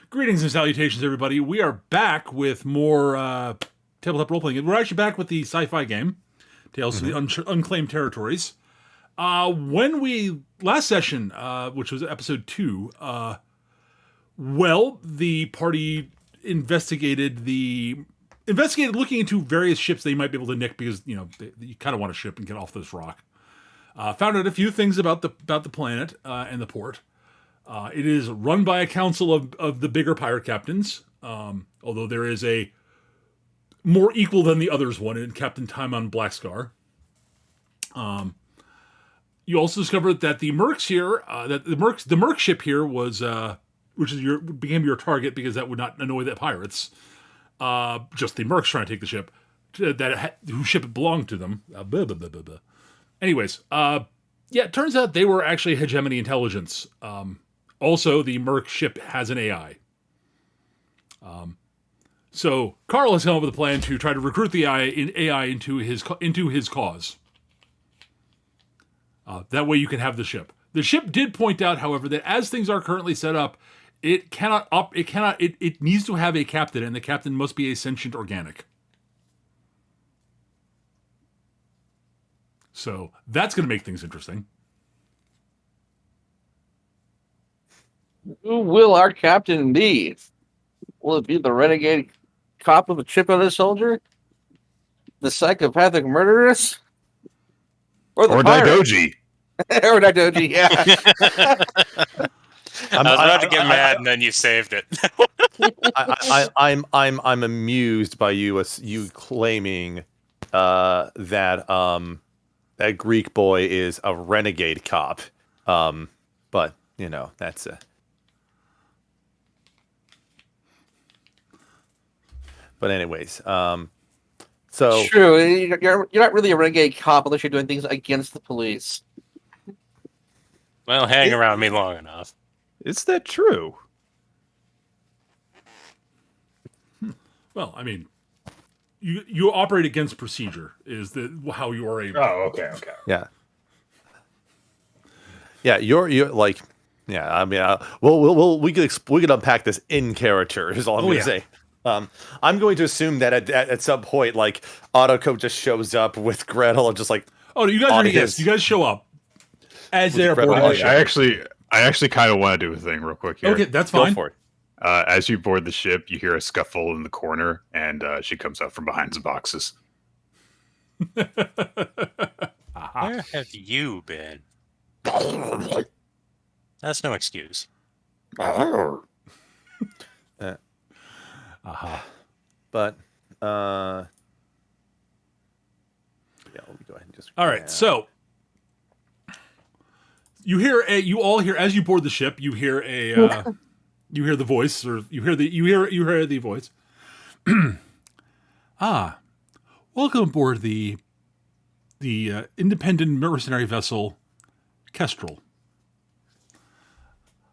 Greetings and salutations, everybody. We are back with more tabletop role-playing. We're actually back with the sci-fi game, Tales of the Unclaimed Territories. When we, last session, which was episode 2, the party investigated looking into various ships they might be able to nick because, you kind of want a ship and get off this rock. Found out a few things about the planet and the port. It is run by a council of the bigger pirate captains, although there is a more equal than the others one in Captain Timon Blackscar. You also discovered that the mercs here, the merc ship here was, became your target because that would not annoy the pirates. Just the mercs trying to take the ship, whose ship it belonged to them. Anyways, it turns out they were actually hegemony intelligence. Also, the merc ship has an AI. So Carl has come up with a plan to try to recruit the AI into his cause. That way you can have the ship. The ship did point out, however, that as things are currently set up, it needs to have a captain, and the captain must be a sentient organic. So that's going to make things interesting. Who will our captain be? Will it be the renegade cop with a chip on his shoulder? The psychopathic murderess? Or Daidoji? Or Daidoji, yeah. I was about to get mad, and then you saved it. I'm amused by you claiming that that Greek boy is a renegade cop. But that's a. But anyways, so true. You're not really a renegade cop unless you're doing things against the police. Well, hang around me long enough. Is that true? Well, I mean, you operate against procedure is how you are able. Oh, okay. Yeah. Yeah, you're like, yeah. I mean, we could unpack this in character. Is all I'm going to say. I'm going to assume that at some point, like Autoco just shows up with Gretel and just like, oh, you guys show up as they're boarding the ship. I actually kind of want to do a thing real quick here. Okay, that's fine. Go for it. As you board the ship, you hear a scuffle in the corner, and she comes out from behind some boxes. Where have you been? That's no excuse. But yeah, let me go ahead and just. All right, so you all hear as you board the ship. You hear you hear the voice, or you hear the voice. Welcome aboard the independent mercenary vessel Kestrel.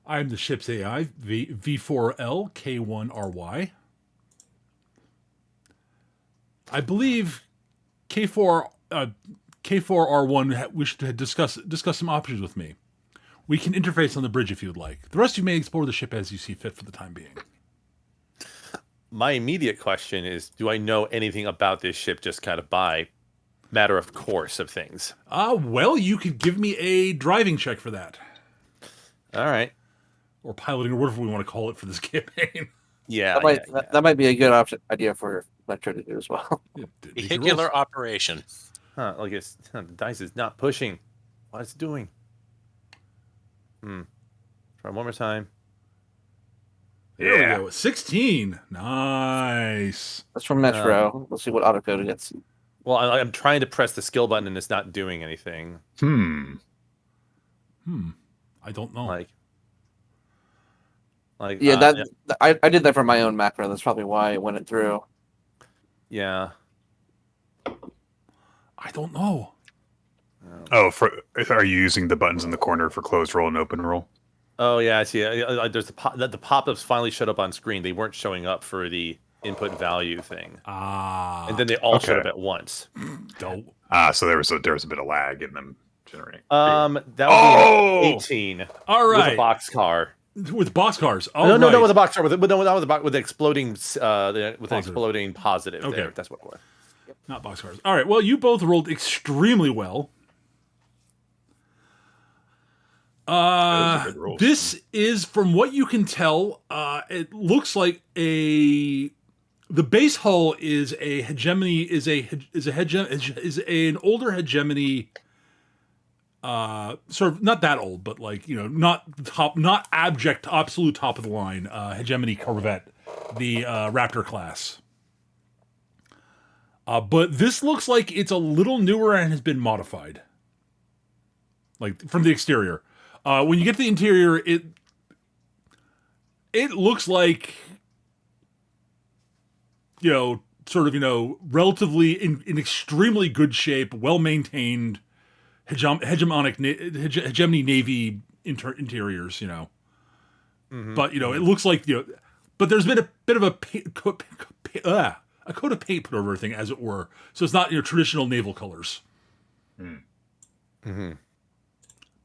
I'm the ship's AI, V4L K1RY. I believe K4R1 wished to discuss some options with me. We can interface on the bridge if you'd like. The rest of you may explore the ship as you see fit for the time being. My immediate question is, do I know anything about this ship just kind of by matter of course of things? Well, you could give me a driving check for that. All right. Or piloting, or whatever we want to call it for this campaign. Yeah. That might be a good idea for Metro to do as well. Vehicular operation. Huh, like the dice is not pushing. What is it doing? Try one more time. There we go. 16. Nice. That's from Metro. Let's see what autocode gets. Well, I'm trying to press the skill button and it's not doing anything. I don't know. Yeah, I did that for my own macro. That's probably why it went through. Yeah. I don't know. Oh, are you using the buttons in the corner for closed roll and open roll? Oh yeah, I see. There's the pop-ups finally showed up on screen. They weren't showing up for the input value thing. And then they all showed up at once. Dope. So there was a bit of lag in them generating. That would be 18. All right. With a boxcar. with boxcars. Oh, no, right. with the boxcar, with the exploding, with an Positive. exploding positive. Okay. There, that's what it was. Not boxcars. All right. Well, you both rolled extremely well. Those are good rolls. This is, from what you can tell, it looks like the base hull is a hegemony, an older hegemony, sort of not that old, but like, not abject, absolute top of the line, hegemony corvette, the Raptor class. But this looks like it's a little newer and has been modified, like from the exterior. When you get to the interior, it looks like, relatively in extremely good shape, well maintained, hegemony Navy interiors. But it looks like but there's been a bit of a coat of paint put over everything, as it were. So it's not traditional naval colors. Mm-hmm.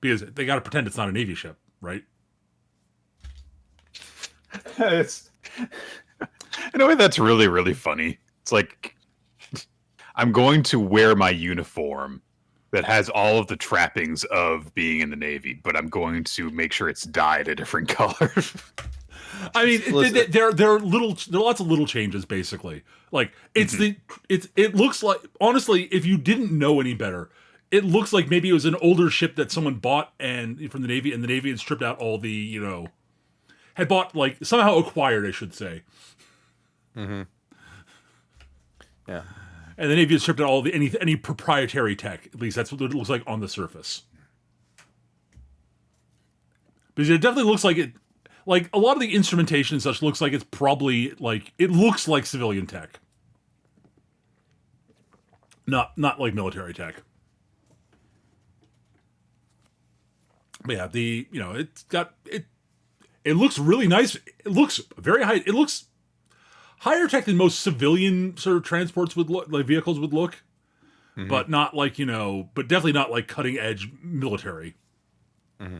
Because they got to pretend it's not a Navy ship, right? It's, in a way, that's really, really funny. It's like, I'm going to wear my uniform that has all of the trappings of being in the Navy, but I'm going to make sure it's dyed a different color. I mean, there are lots of little changes, basically. Like it looks like, honestly, if you didn't know any better, it looks like maybe it was an older ship that someone bought and from the Navy, and the Navy had stripped out all the had bought, like, somehow acquired, I should say. Mm-hmm. Yeah. And the Navy had stripped out all the any proprietary tech. At least that's what it looks like on the surface. Because it definitely looks like it. Like, a lot of the instrumentation and such looks like it's probably, like, it looks like civilian tech. Not like military tech. But yeah, it looks really nice. It looks very high. It looks higher tech than most civilian sort of transports would look, like vehicles would look. Mm-hmm. But not like, but definitely not like cutting edge military. Mm-hmm.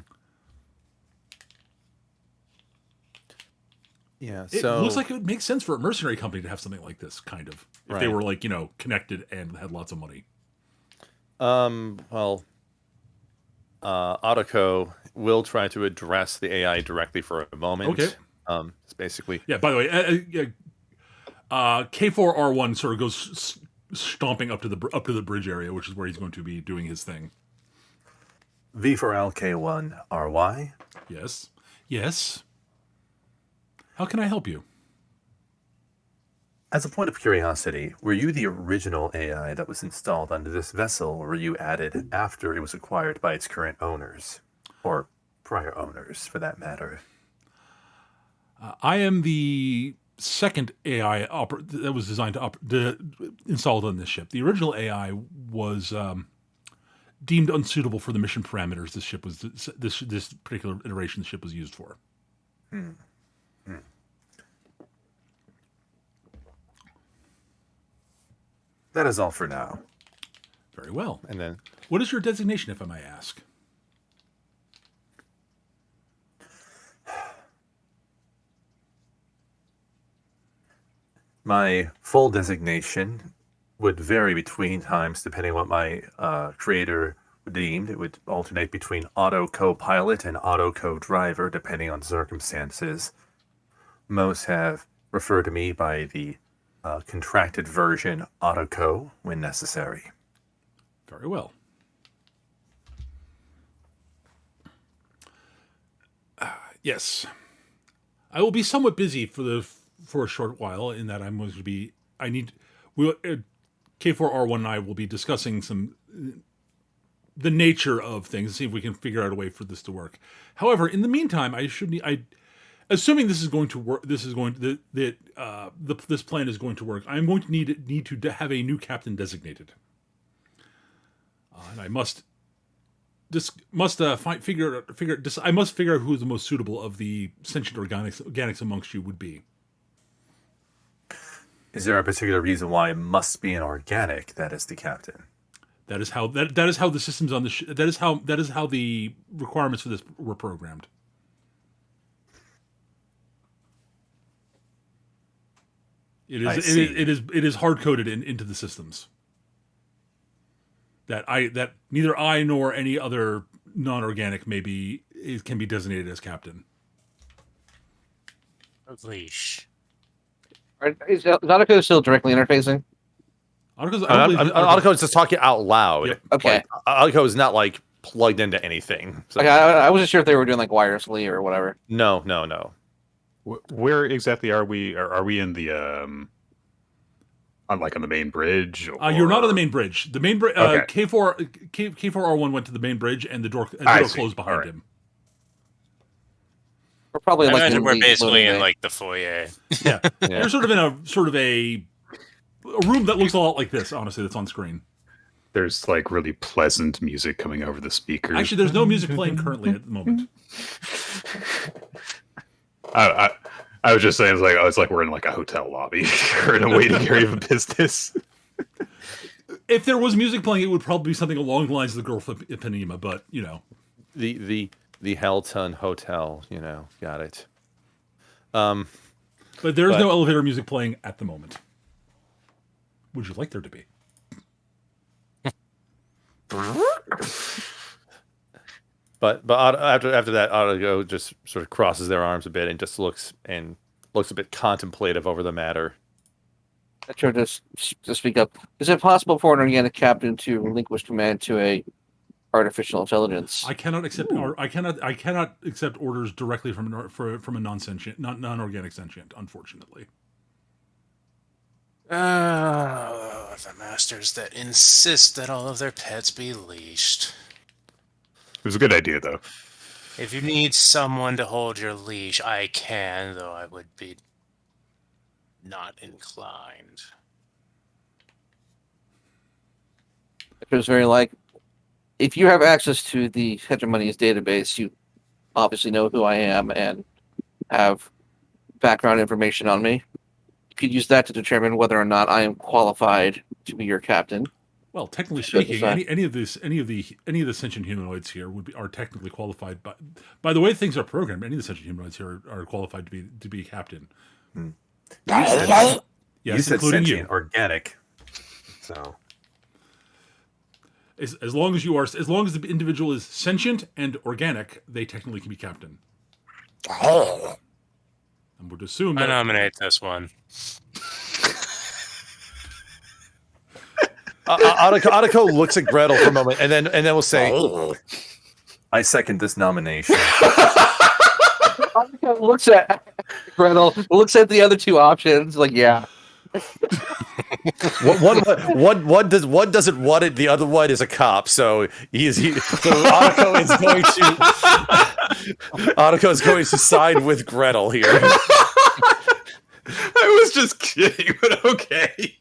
Yeah, it looks like it would make sense for a mercenary company to have something like this, kind of, if they were, like, connected and had lots of money. Well, Autoco will try to address the AI directly for a moment. Okay. It's basically. Yeah. By the way, K4R1 sort of goes stomping up to the bridge area, which is where he's going to be doing his thing. V4LK1RY. Yes. Yes. How can I help you? As a point of curiosity, were you the original AI that was installed onto this vessel, or were you added after it was acquired by its current owners? Or prior owners, for that matter? I am the second AI that was designed to installed on this ship. The original AI was deemed unsuitable for the mission parameters this ship was this particular iteration the ship was used for. That is all for now. Very well. And then, what is your designation, if I may ask? My full designation would vary between times depending on what my creator deemed. It would alternate between auto co-pilot and auto co-driver depending on circumstances. Most have referred to me by the contracted version Autoco when necessary. Very well. Yes, I will be somewhat busy for a short while. In that I'm going to be. K4R1 and I will be discussing the nature of things, see if we can figure out a way for this to work. However, in the meantime, assuming this is going to work, this plan is going to work. I'm going to need to have a new captain designated, and I must figure out who the most suitable of the sentient organics amongst you would be. Is there a particular reason why it must be an organic that is the captain? That is how the systems on the that is how the requirements for this were programmed. It is I see. it is hard coded into the systems that neither I nor any other non-organic can be designated as captain. Leash. Is Zanako still directly interfacing? Otto is just talking out loud. Yep. Okay. Like, Otto is not like plugged into anything. So. Okay, I wasn't sure if they were doing like wirelessly or whatever. No. Where exactly are we? Are we in the on the main bridge? You're not on the main bridge. The main bridge. Okay. K4R1 went to the main bridge, and the door closed behind Alright. him. We're probably I like imagine we're the basically loading in bay. like the foyer. Yeah. You're sort of in a room that looks a lot like this. Honestly, that's on screen. There's like really pleasant music coming over the speakers. Actually, there's no music playing currently at the moment. I was just saying, it's like we're in like a hotel lobby or in a waiting area of a business. If there was music playing, it would probably be something along the lines of the Girl from Ipanema, but you know, The Hellton Hotel. Got it. but there's no elevator music playing at the moment. Would you like there to be? But after that, Otto just sort of crosses their arms a bit and just looks a bit contemplative over the matter. I try to speak up. Is it possible for an organic captain to relinquish command to a artificial intelligence? I cannot accept I cannot accept orders directly from a non-organic sentient, unfortunately. The masters that insist that all of their pets be leashed. It was a good idea, though. If you need someone to hold your leash, I can, though I would be not inclined. It was very like, if you have access to the Hegemony's database, you obviously know who I am and have background information on me. You could use that to determine whether or not I am qualified to be your captain. Well, technically Should speaking, decide. any of the sentient humanoids here are technically qualified by the way things are programmed. Any of the sentient humanoids here are qualified to be captain. Yes, You said including sentient, you. organic. So As long as the individual is sentient and organic, they technically can be captain. I would assume I that nominate this one. Otto looks at Gretel for a moment and then will say, I second this nomination. Looks at Gretel, looks at the other two options, like, yeah. one doesn't want it. The other one is a cop, so Otto is going to side with Gretel here. I was just kidding, but okay.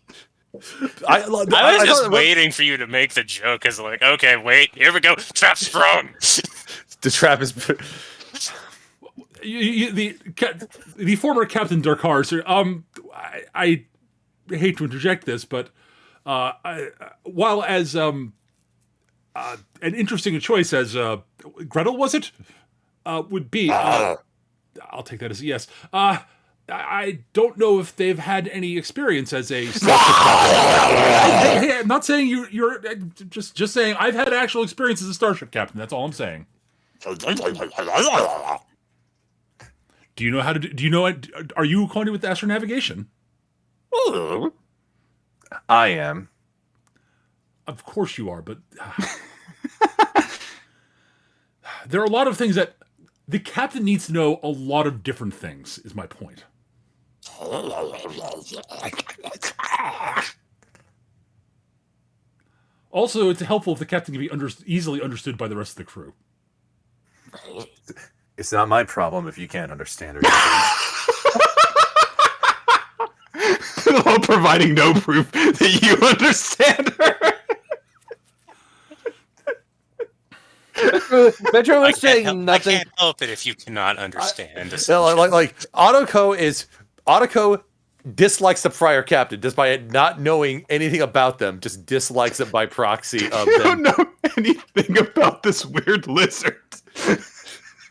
I was just waiting for you to make the joke as like, okay, wait, here we go. Trap sprung. The trap is. the former Captain Darkar, sir. I hate to interject this, but while as an interesting a choice as Gretel was it would be, I'll take that as a yes. I don't know if they've had any experience as a starship hey, I'm not saying you're just saying I've had actual experience as a starship captain. That's all I'm saying. Do you know how to do you know are you acquainted with astronavigation? I am. Of course you are, but there are a lot of things that the captain needs to know. A lot of different things is my point. Also, it's helpful if the captain can be easily understood by the rest of the crew. It's not my problem if you can't understand her. While providing no proof that you understand her. Metro I was saying can't nothing. help it if you cannot understand. Like Otto dislikes the prior captain just by not knowing anything about them. Just dislikes it by proxy of I them. don't know anything about this weird lizard.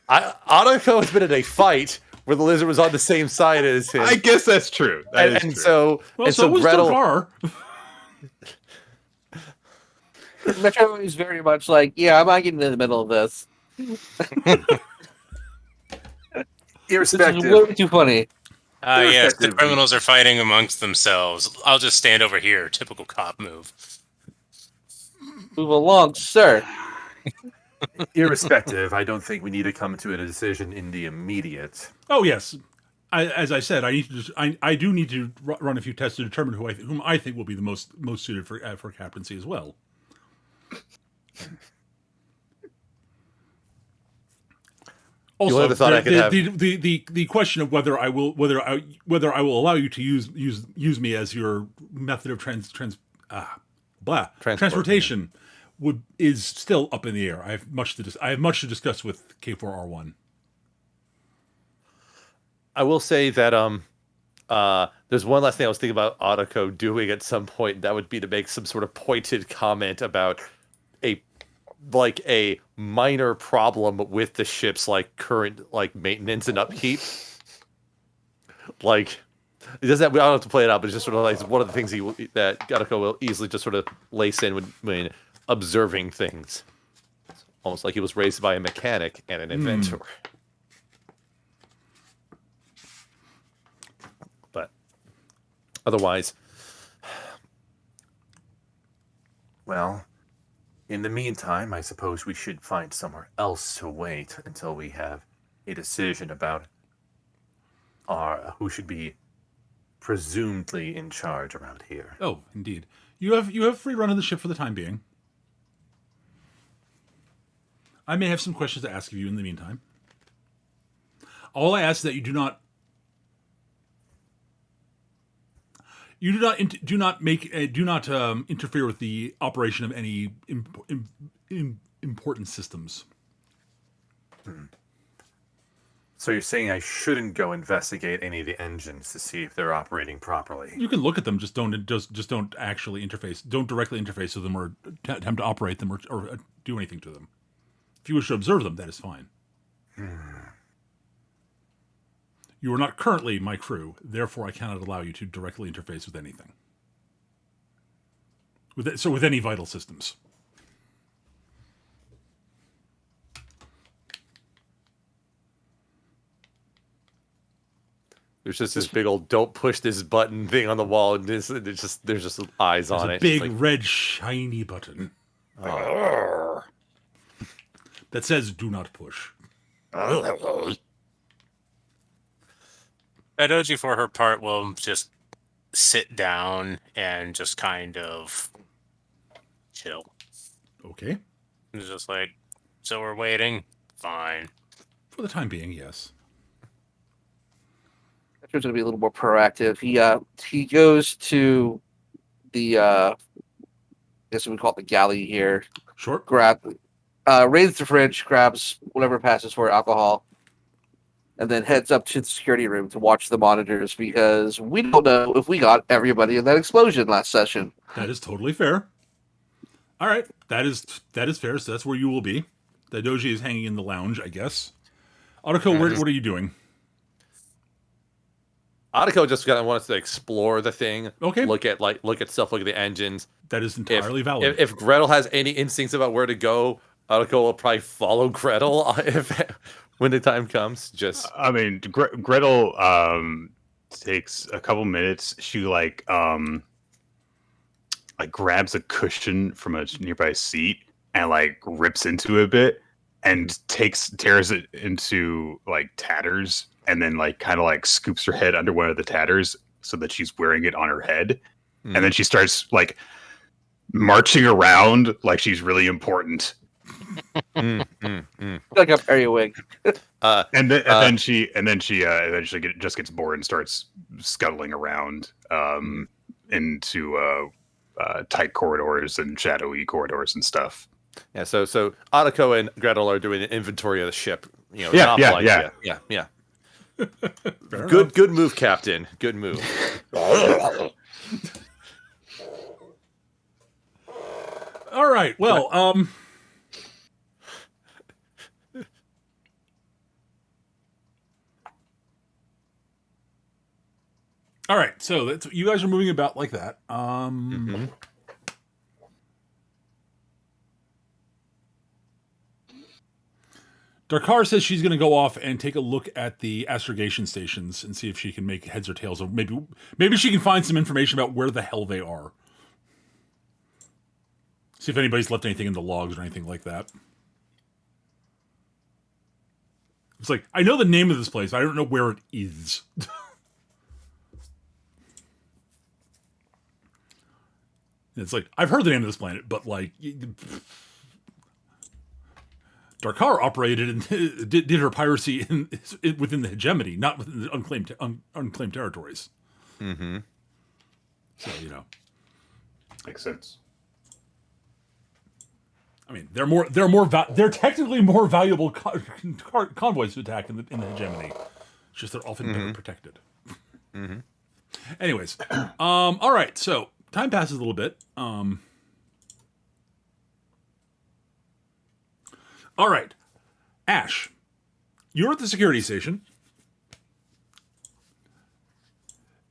Otto has been in a fight where the lizard was on the same side as him. I guess that's true. That is and true. so Well, and so was Gretel. Dakar. Metro is very much like, yeah, I'm not getting in the middle of this. This is Irrespective, way too funny. Yes, the Irrespective, criminals are fighting amongst themselves. I'll just stand over here. Typical cop move. Move along, sir. irrespective, I don't think we need to come to a decision in the immediate. Oh yes, as I said, I do need to run a few tests to determine whom I think will be the most suited for captaincy as well. Also, only thought I could have- the question of whether I will allow you to use me as your method of transportation is still up in the air. I have much to discuss with K4R1. I will say that there's one last thing I was thinking about Autoco doing at some point. That would be to make some sort of pointed comment about a minor problem with the ship's current maintenance and upkeep. It doesn't. I don't have to play it out, but it's just sort of one of the things that Autoco will easily just sort of lace in when observing things. It's almost like he was raised by a mechanic and an inventor. But otherwise, Well, in the meantime, I suppose we should find somewhere else to wait until we have a decision about who should be presumably in charge around here. Oh, indeed. You have free run of the ship for the time being. I may have some questions to ask of you in the meantime. All I ask is that you do not interfere with the operation of any important systems. So you're saying I shouldn't go investigate any of the engines to see if they're operating properly? You can look at them, just don't actually interface. Don't directly interface with them or attempt to operate them or do anything to them. If you wish to observe them, that is fine. You are not currently my crew, therefore I cannot allow you to directly interface with anything. With any vital systems. there's just this big old "don't push this button" thing on the wall, and there's just eyes on it. Big red shiny button that says "Do not push." Adoji, for her part, will just sit down and just kind of chill. Okay. It's just like, so we're waiting? Fine. For the time being, yes. Metro's going to be a little more proactive. He goes to the I guess we call it the galley here. Sure. Raids the fridge, grabs whatever passes for alcohol, and then heads up to the security room to watch the monitors because we don't know if we got everybody in that explosion last session. That is totally fair. All right, that is fair. So that's where you will be. The doji is hanging in the lounge, I guess. Autoco, what are you doing? Autoco just kind of wants to explore the thing. Okay. Look at stuff. Look at the engines. That is entirely valid. If Gretel has any instincts about where to go, Autoco will probably follow Gretel when the time comes. I mean, Gretel takes a couple minutes. She grabs a cushion from a nearby seat and rips into it a bit and tears it into tatters and then scoops her head under one of the tatters so that she's wearing it on her head. And then she starts marching around like she's really important. Like a periwig. And then she eventually just gets bored and starts scuttling around into tight corridors and shadowy corridors and stuff. Yeah, so Autoco and Gretel are doing an inventory of the ship. Yeah. Good move, Captain. Good move. All right. Well, All right, so you guys are moving about like that. Mhm. Darkar says she's going to go off and take a look at the astrogation stations and see if she can make heads or tails, or maybe she can find some information about where the hell they are. See if anybody's left anything in the logs or anything like that. It's like, I know the name of this place, but I don't know where it is. It's like, I've heard the name of this planet, but like, Darkar operated and did her piracy within the hegemony, not within the unclaimed territories. Mm-hmm. So, you know. Makes sense. I mean, they're technically more valuable convoys to attack in the hegemony. It's just they're often better protected. Mm-hmm. Anyways, all right. So time passes a little bit. All right, Ash, you're at the security station.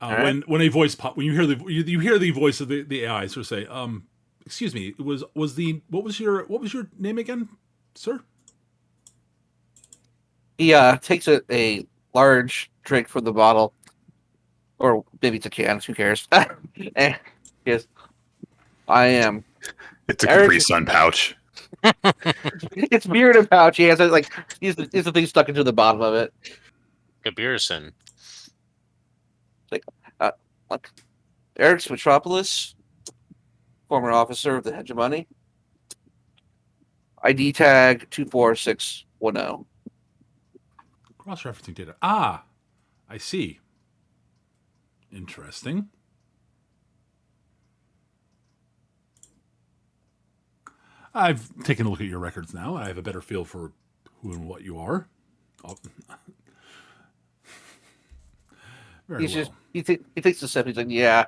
right. When a voice when you hear the voice of the AI sort of say, excuse me, what was your name again, sir? He takes a large drink from the bottle, or maybe it's a can. Who cares? And he goes, I am. It's a Eric- Capri Sun pouch. It's beer in a pouch. He has it like he's the thing stuck into the bottom of it. Kabirson. Look, Eric Metropolis, former officer of the hegemony. ID tag 24610. Cross-referencing data. Ah, I see. Interesting. I've taken a look at your records now. I have a better feel for who and what you are. Oh. Very He's well. just he takes a step. He's like, yeah.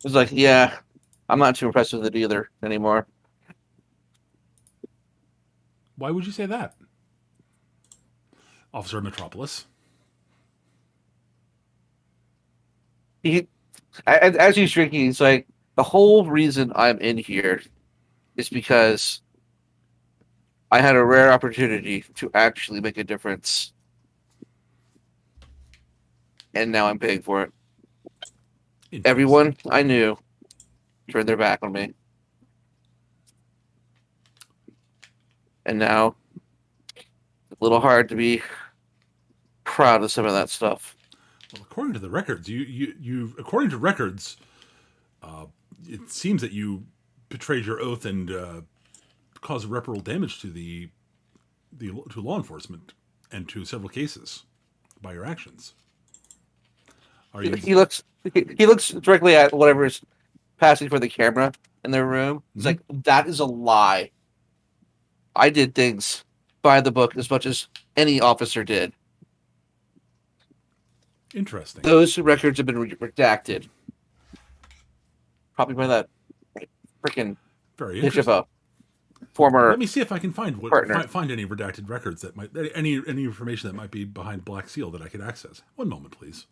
He's like, yeah. I'm not too impressed with it either anymore. Why would you say that? Officer of Metropolis. As he's drinking, he's like, the whole reason I'm in here is because I had a rare opportunity to actually make a difference. And now I'm paying for it. Everyone I knew turned their back on me. And now it's a little hard to be proud of some of that stuff. Well, according to the records, according to records, it seems that you betrayed your oath and caused irreparable damage to to law enforcement and to several cases by your actions. Are you? He looks directly at whatever is passing for the camera in their room. He's like, that is a lie. I did things by the book as much as any officer did. Interesting. Those records have been redacted. Probably by that freaking Very bitch of interesting. a former Let me see if I can find partner. find any redacted records that might any information that might be behind Black Seal that I could access. One moment, please.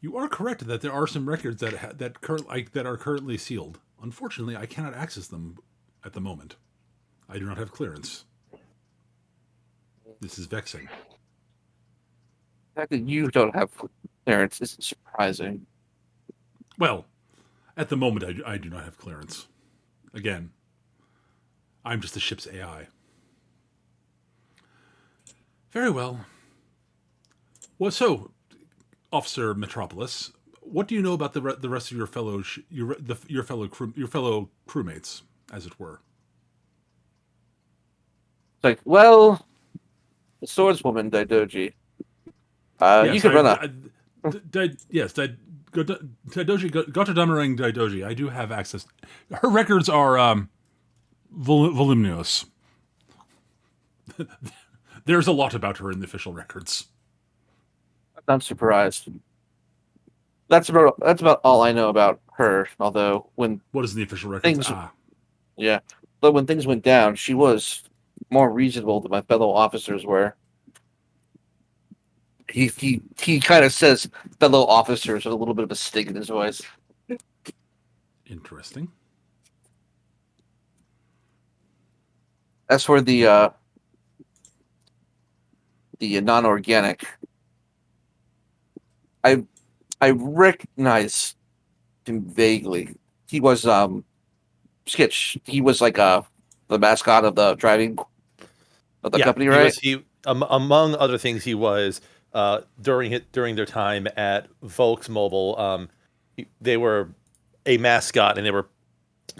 You are correct that there are some records that are currently sealed. Unfortunately, I cannot access them at the moment. I do not have clearance. This is vexing. The fact that you don't have clearance is surprising. Well, at the moment, I do not have clearance. Again, I'm just the ship's AI. Very well. Well, so, Officer Metropolis, what do you know about the rest of your fellow crewmates, as it were? It's like, well, the swordswoman Daidoji. You could run a. Yes, Daidoji, Gotodamarang Daidoji. I do have access. Her records are voluminous. There's a lot about her in the official records. I'm surprised. That's about all I know about her. Although What is in the official records? Things- yeah, though when things went down, she was more reasonable than my fellow officers were. He kind of says fellow officers with a little bit of a sting in his voice. Interesting. As for the non-organic, I recognize him vaguely. He was Skitch. He was like the mascot of the driving of the company, right? Among other things, he was during their time at Volksmobile. They were a mascot, and they were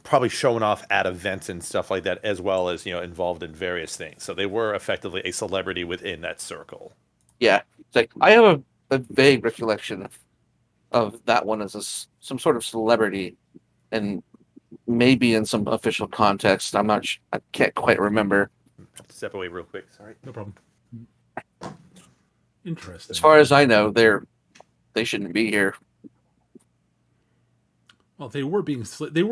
probably showing off at events and stuff like that, as well as involved in various things. So they were effectively a celebrity within that circle. Yeah, it's like I have a vague recollection of that one as some sort of celebrity, and maybe in some official context. I'm not. I can't quite remember. Have to step away real quick. Sorry. No problem. Interesting. As far as I know, they shouldn't be here. Well, they were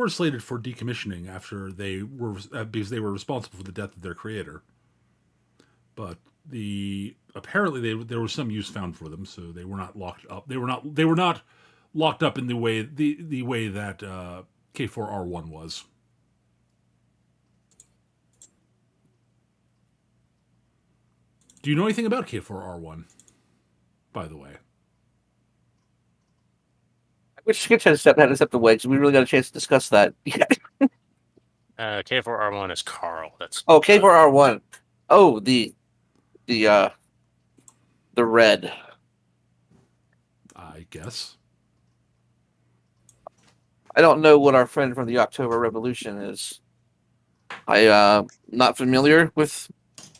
slated for decommissioning after they were because they were responsible for the death of their creator. But apparently there was some use found for them, so they were not locked up. They were not locked up in the way that K4R1 was. Do you know anything about K4R1? By the way. I wish Skitch had stepped away because we really got a chance to discuss that. K4R1 is Carl. That's K4R1. Oh, the red. I guess. I don't know what our friend from the October Revolution is. I not familiar with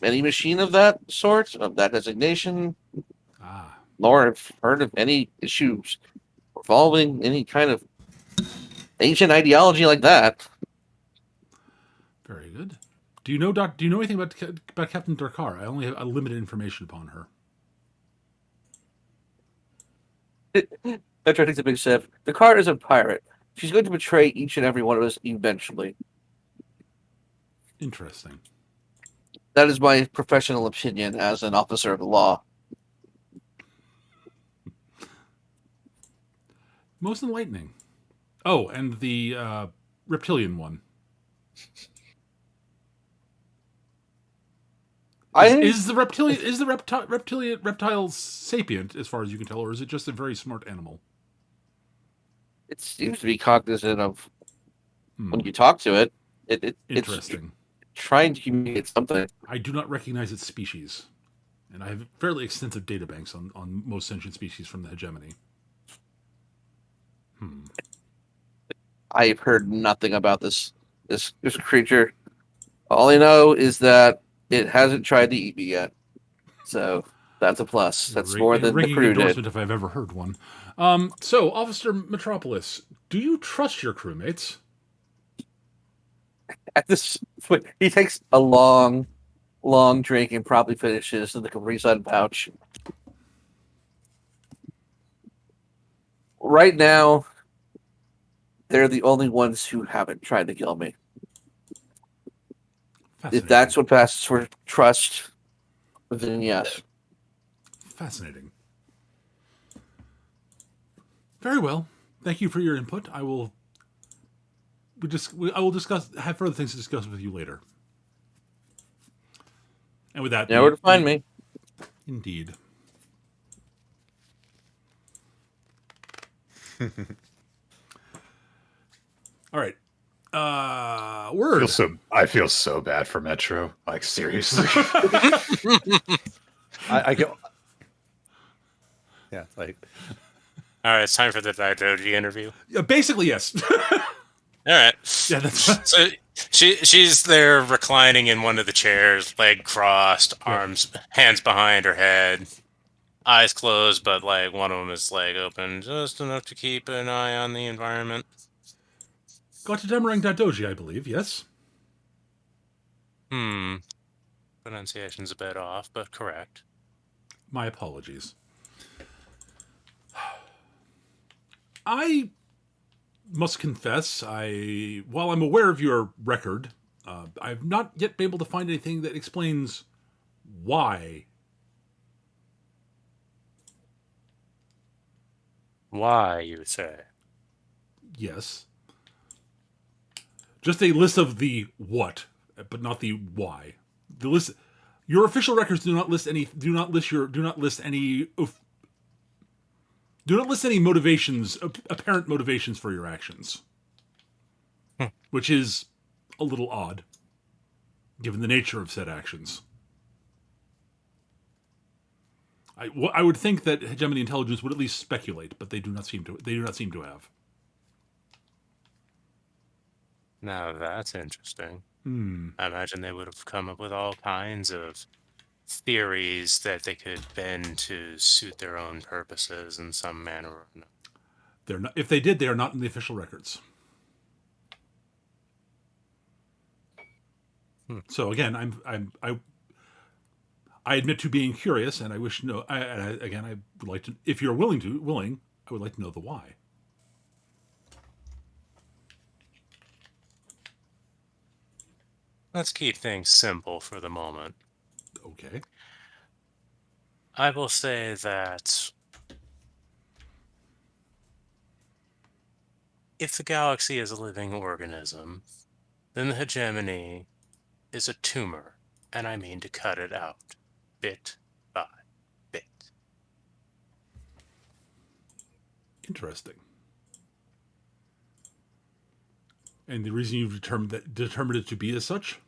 any machine of that sort, of that designation, nor have heard of any issues involving any kind of ancient ideology like that. Very good. Do you know anything about Captain Darkar? I only have a limited information upon her. Petra takes a big sip. Darkar is a pirate. She's going to betray each and every one of us eventually. Interesting. That is my professional opinion as an officer of the law. Most enlightening. Oh, and the reptilian one. Is the reptile sapient as far as you can tell, or is it just a very smart animal? It seems to be cognizant of when you talk to it. Interesting. It's trying to communicate something. I do not recognize its species, and I have fairly extensive data banks on most sentient species from the hegemony. I've heard nothing about this creature. All I know is that it hasn't tried to eat me yet, so that's a plus. That's more than the crew did. If I've ever heard one. So, Officer Metropolis, do you trust your crewmates? At this point, he takes a long drink and probably finishes in the Capri Sun pouch. Right now, they're the only ones who haven't tried to kill me. If that's what passes for trust, then yes. Fascinating. Very well. Thank you for your input. I will have further things to discuss with you later. And with that, you know where to find me. Indeed. All right. Word. I feel so bad for Metro. Like, seriously. I go. Yeah, like. All right, it's time for the ttrpg interview. Basically, yes. All right. Yeah, that's so she's there reclining in one of the chairs, leg crossed, hands behind her head, eyes closed, but like one of them is like open just enough to keep an eye on the environment. Got to Demerang.doji, I believe, yes? Pronunciation's a bit off, but correct. My apologies. I must confess, while I'm aware of your record I've not yet been able to find anything that explains why. Why, you say? Yes. Just a list of the what, but not the why. The list. Your official records do not list any. Do not list any. Do not list any motivations, apparent motivations for your actions, which is a little odd, given the nature of said actions. I would think that hegemony intelligence would at least speculate, but they do not seem to. They do not seem to have. Now that's interesting. I imagine they would have come up with all kinds of theories that they could bend to suit their own purposes in some manner or another. They're not. If they did, they are not in the official records. So again, I admit to being curious, and I wish to know. I would like to. If you're willing, I would like to know the why. Let's keep things simple for the moment. Okay. I will say that if the galaxy is a living organism, then the hegemony is a tumor, and I mean to cut it out, bit by bit. Interesting. And the reason you've determined it to be as such?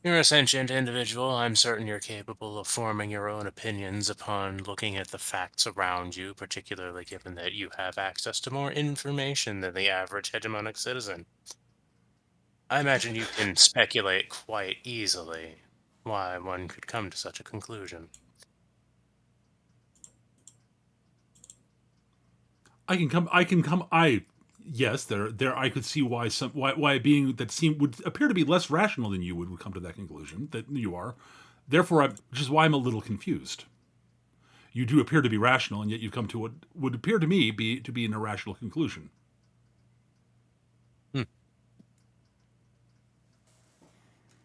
You're a sentient individual. I'm certain you're capable of forming your own opinions upon looking at the facts around you, particularly given that you have access to more information than the average hegemonic citizen. I imagine you can speculate quite easily why one could come to such a conclusion. Yes, there I could see why a being that would appear to be less rational than you would come to that conclusion that you are. Therefore, which is why I'm a little confused. You do appear to be rational, and yet you come to what would appear to me to be an irrational conclusion.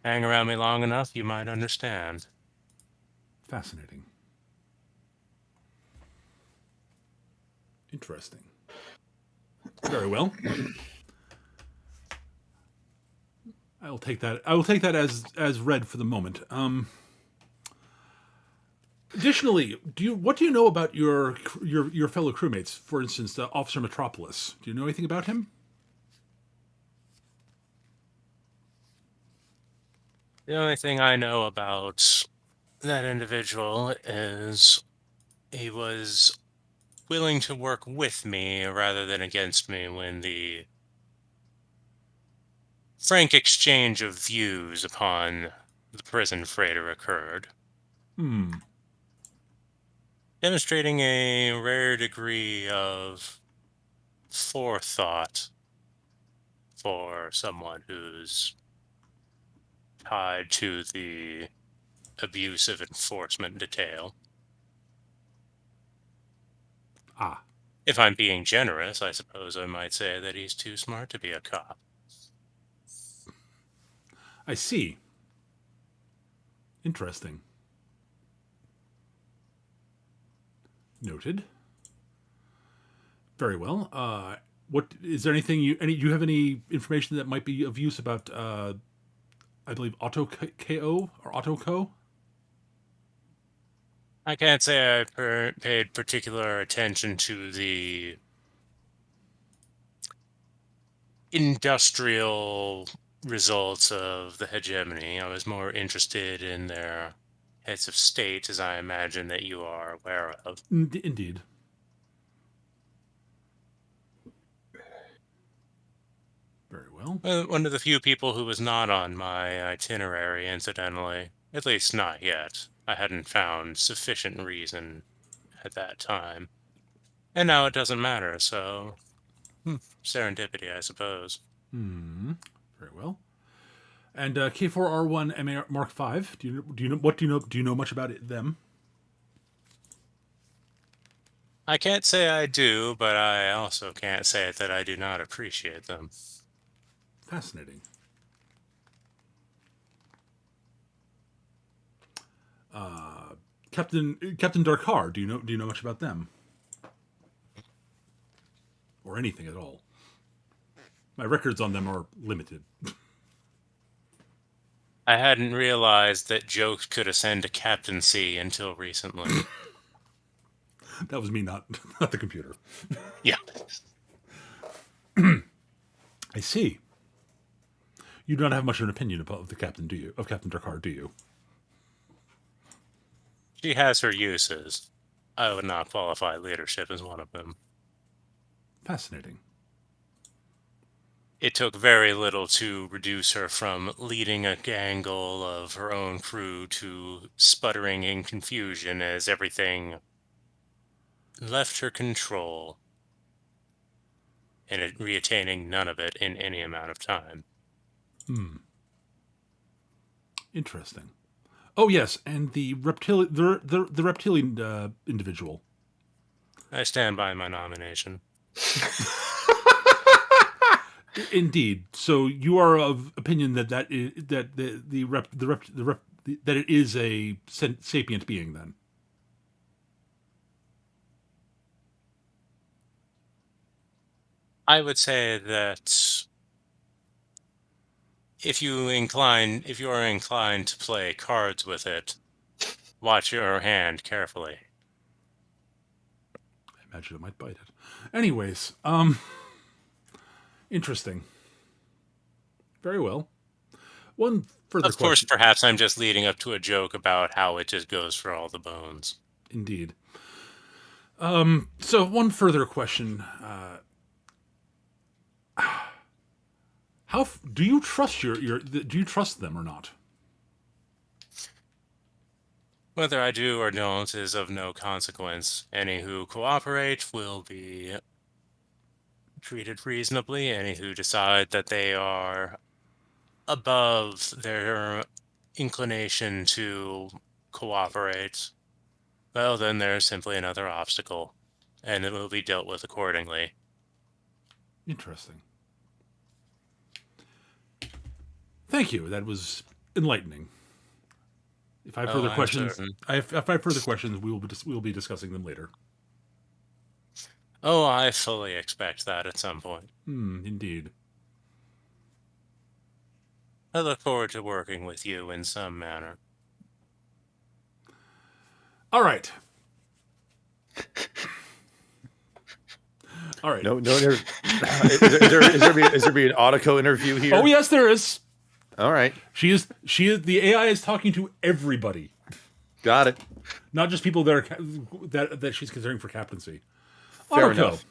Hang around me long enough, you might understand. Fascinating. Interesting. Very well. I will take that as read for the moment. Additionally, what do you know about your fellow crewmates? For instance, Officer Metropolis. Do you know anything about him? The only thing I know about that individual is he was willing to work with me rather than against me when the frank exchange of views upon the prison freighter occurred. Demonstrating a rare degree of forethought for someone who's tied to the abusive enforcement detail. Ah. If I'm being generous, I suppose I might say that he's too smart to be a cop. I see. Interesting. Noted. Very well. What is there anything do you have any information that might be of use about I believe Auto KO or Auto Co? I can't say I paid particular attention to the industrial results of the hegemony. I was more interested in their heads of state, as I imagine that you are aware of. Indeed. Very well. One of the few people who was not on my itinerary, incidentally. At least not yet. I hadn't found sufficient reason at that time. And now it doesn't matter, so serendipity, I suppose. Very well. And K4R1 MA Mark V. Do you know much about them? I can't say I do, but I also can't say that I do not appreciate them. Fascinating. Captain Darkar, do you know much about them? Or anything at all? My records on them are limited. I hadn't realized that jokes could ascend to captaincy until recently. That was me, not the computer. Yeah. I see. You do not have much of an opinion about the captain, do you? Of Captain Darkar, do you? She has her uses. I would not qualify leadership as one of them. Fascinating. It took very little to reduce her from leading a gangle of her own crew to sputtering in confusion as everything left her control and reattaining none of it in any amount of time. Interesting. Oh yes, and the reptilian individual. I stand by my nomination. Indeed. So you are of opinion that that it is a sapient being then. I would say that if you are inclined to play cards with it, watch your hand carefully. I imagine it might bite it. Anyways, interesting. Very well. One further Of course, question. perhaps I'm just leading up to a joke about how it just goes for all the bones. Indeed. So one further question. Do you trust do you trust them or not? Whether I do or don't is of no consequence. Any who cooperate will be treated reasonably. Any who decide that they are above their inclination to cooperate, well, then there's simply another obstacle, and it will be dealt with accordingly. Interesting. Thank you. That was enlightening. If I have further I'm questions, certain. if I have further questions, we will be discussing them later. Oh, I fully expect that at some point. Indeed. I look forward to working with you in some manner. All right. All right. No. Is there be an Autoco interview here? Oh yes, there is. All right. She is. The AI is talking to everybody, Got it. not just people that she's considering for captaincy. Fair Autoco.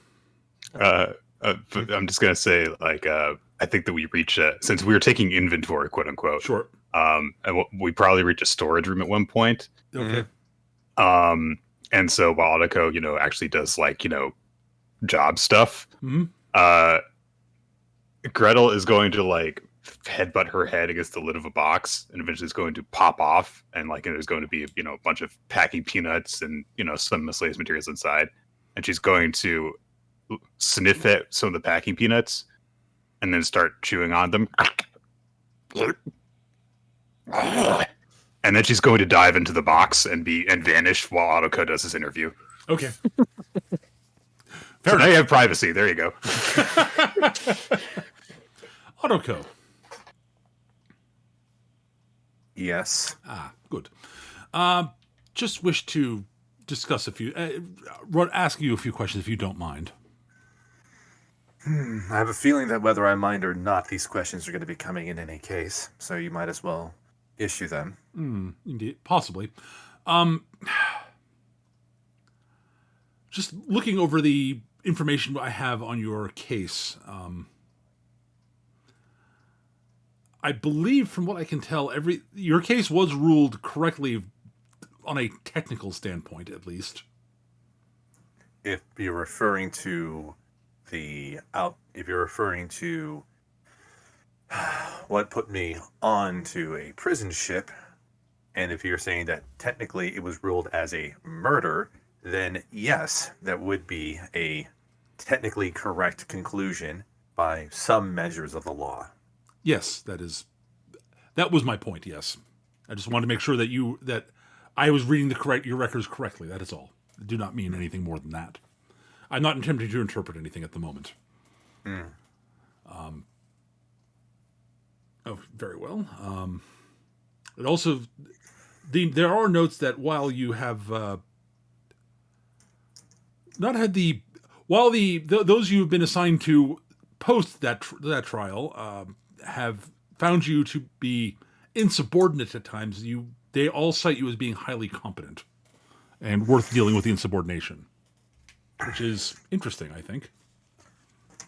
enough. But I'm just gonna say, like, I think that we reach since we were taking inventory, quote unquote. Sure. And we probably reach a storage room at one point. Okay. And so while Autoco, actually does job stuff, Gretel is going to headbutt her head against the lid of a box, and eventually it's going to pop off, and there's going to be a bunch of packing peanuts and some miscellaneous materials inside, and she's going to sniff at some of the packing peanuts and then start chewing on them. And then she's going to dive into the box and vanish while Autoco does his interview. Okay. So now you have privacy. There you go. Autoco. Yes. Good. Just wish to discuss ask you a few questions if you don't mind. I have a feeling that whether I mind or not, these questions are going to be coming in any case, so you might as well issue them. Indeed, possibly. Just looking over the information I have on your case, I believe, from what I can tell, your case was ruled correctly on a technical standpoint, at least. If you're referring to what put me onto a prison ship, and if you're saying that technically it was ruled as a murder, then yes, that would be a technically correct conclusion by some measures of the law. Yes, that was my point. Yes, I just wanted to make sure that I was reading your records correctly. That is all. I do not mean anything more than that. I'm not attempting to interpret anything at the moment. Oh, very well. It also, there are notes that while you have not had those you have been assigned to post that trial have found you to be insubordinate at times. They all cite you as being highly competent and worth dealing with the insubordination, which is interesting, I think.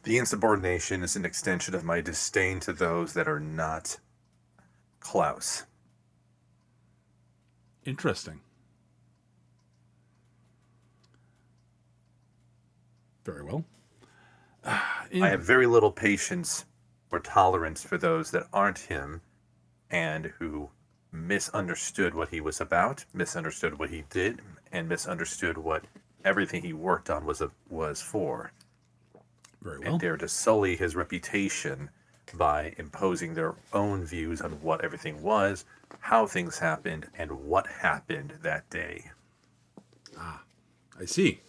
The insubordination is an extension of my disdain to those that are not Klaus. Interesting. Very well. I have very little patience or tolerance for those that aren't him and who misunderstood what he was about, misunderstood what he did, and misunderstood what everything he worked on was for. Very well. And dared to sully his reputation by imposing their own views on what everything was, how things happened, and what happened that day. I see.